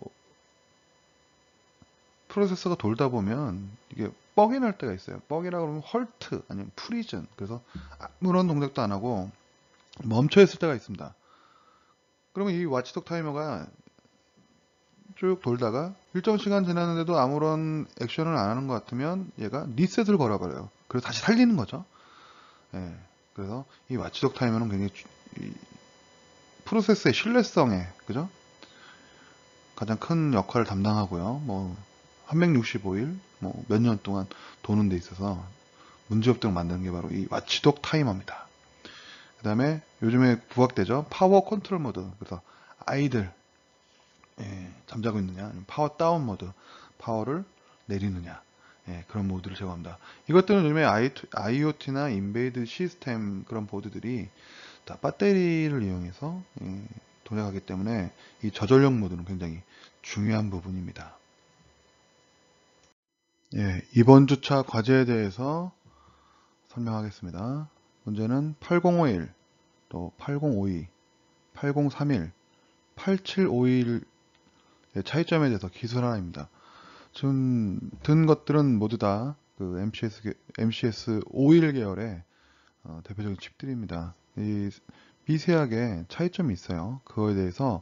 프로세서가 돌다 보면 이게 뻑이 날 때가 있어요. 뻑이라고 하면 헐트 아니면 프리즌. 그래서 아무런 동작도 안 하고 멈춰 있을 때가 있습니다. 그러면 이 와치독 타이머가 쭉 돌다가 일정 시간 지났는데도 아무런 액션을 안 하는 것 같으면 얘가 리셋을 걸어버려요. 그래서 다시 살리는 거죠. 예. 그래서 이 와치독 타이머는 굉장히 이 프로세스의 신뢰성에 그죠? 가장 큰 역할을 담당하고요. 뭐 365일 뭐 몇 년 동안 도는 데 있어서 문제없도록 만드는 게 바로 이 와치독 타이머입니다. 그 다음에 요즘에 부각되죠. 파워 컨트롤 모드. 그래서 아이들 잠자고 있느냐, 아니면 파워 다운 모드, 파워를 내리느냐, 그런 모드를 제공합니다. 이것들은 요즘에 IoT나 인베이드 시스템 그런 보드들이 다 배터리를 이용해서 동작하기 때문에 이 저전력 모드는 굉장히 중요한 부분입니다. 이번 주차 과제에 대해서 설명하겠습니다. 문제는 8051, 또 8052, 8031, 8751의 차이점에 대해서 기술 하나입니다. 지금 든 것들은 모두 다 그 MCS 51 계열의 대표적인 칩들입니다. 이 미세하게 차이점이 있어요. 그거에 대해서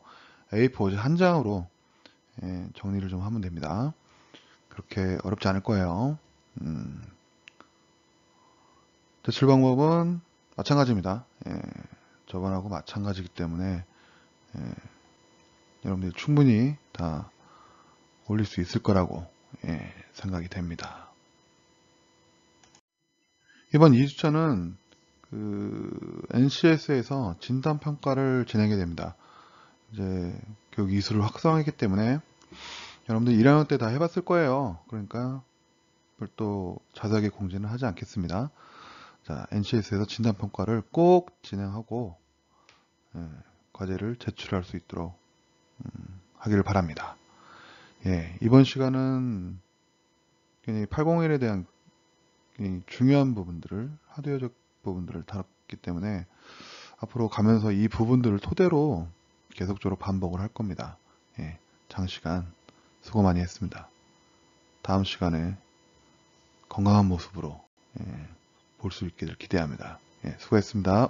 A4 한 장으로 정리를 좀 하면 됩니다. 그렇게 어렵지 않을 거예요. 대출 방법은 마찬가지입니다. 저번하고 마찬가지이기 때문에 여러분들이 충분히 다 올릴 수 있을 거라고 생각이 됩니다. 이번 2주차는 그 NCS에서 진단평가를 진행하게 됩니다. 이제 교육 이수를 확성하기 때문에 여러분들 1학년 때 다 해봤을 거예요. 그러니까 별도 자세하게 공지는 하지 않겠습니다. 자, NCS에서 진단평가를 꼭 진행하고 과제를 제출할 수 있도록 하기를 바랍니다. 이번 시간은 801에 대한 중요한 부분들을, 하드웨어적 부분들을 다뤘기 때문에 앞으로 가면서 이 부분들을 토대로 계속적으로 반복을 할 겁니다. 장시간 수고 많이 했습니다. 다음 시간에 건강한 모습으로 볼 수 있기를 기대합니다. 수고했습니다.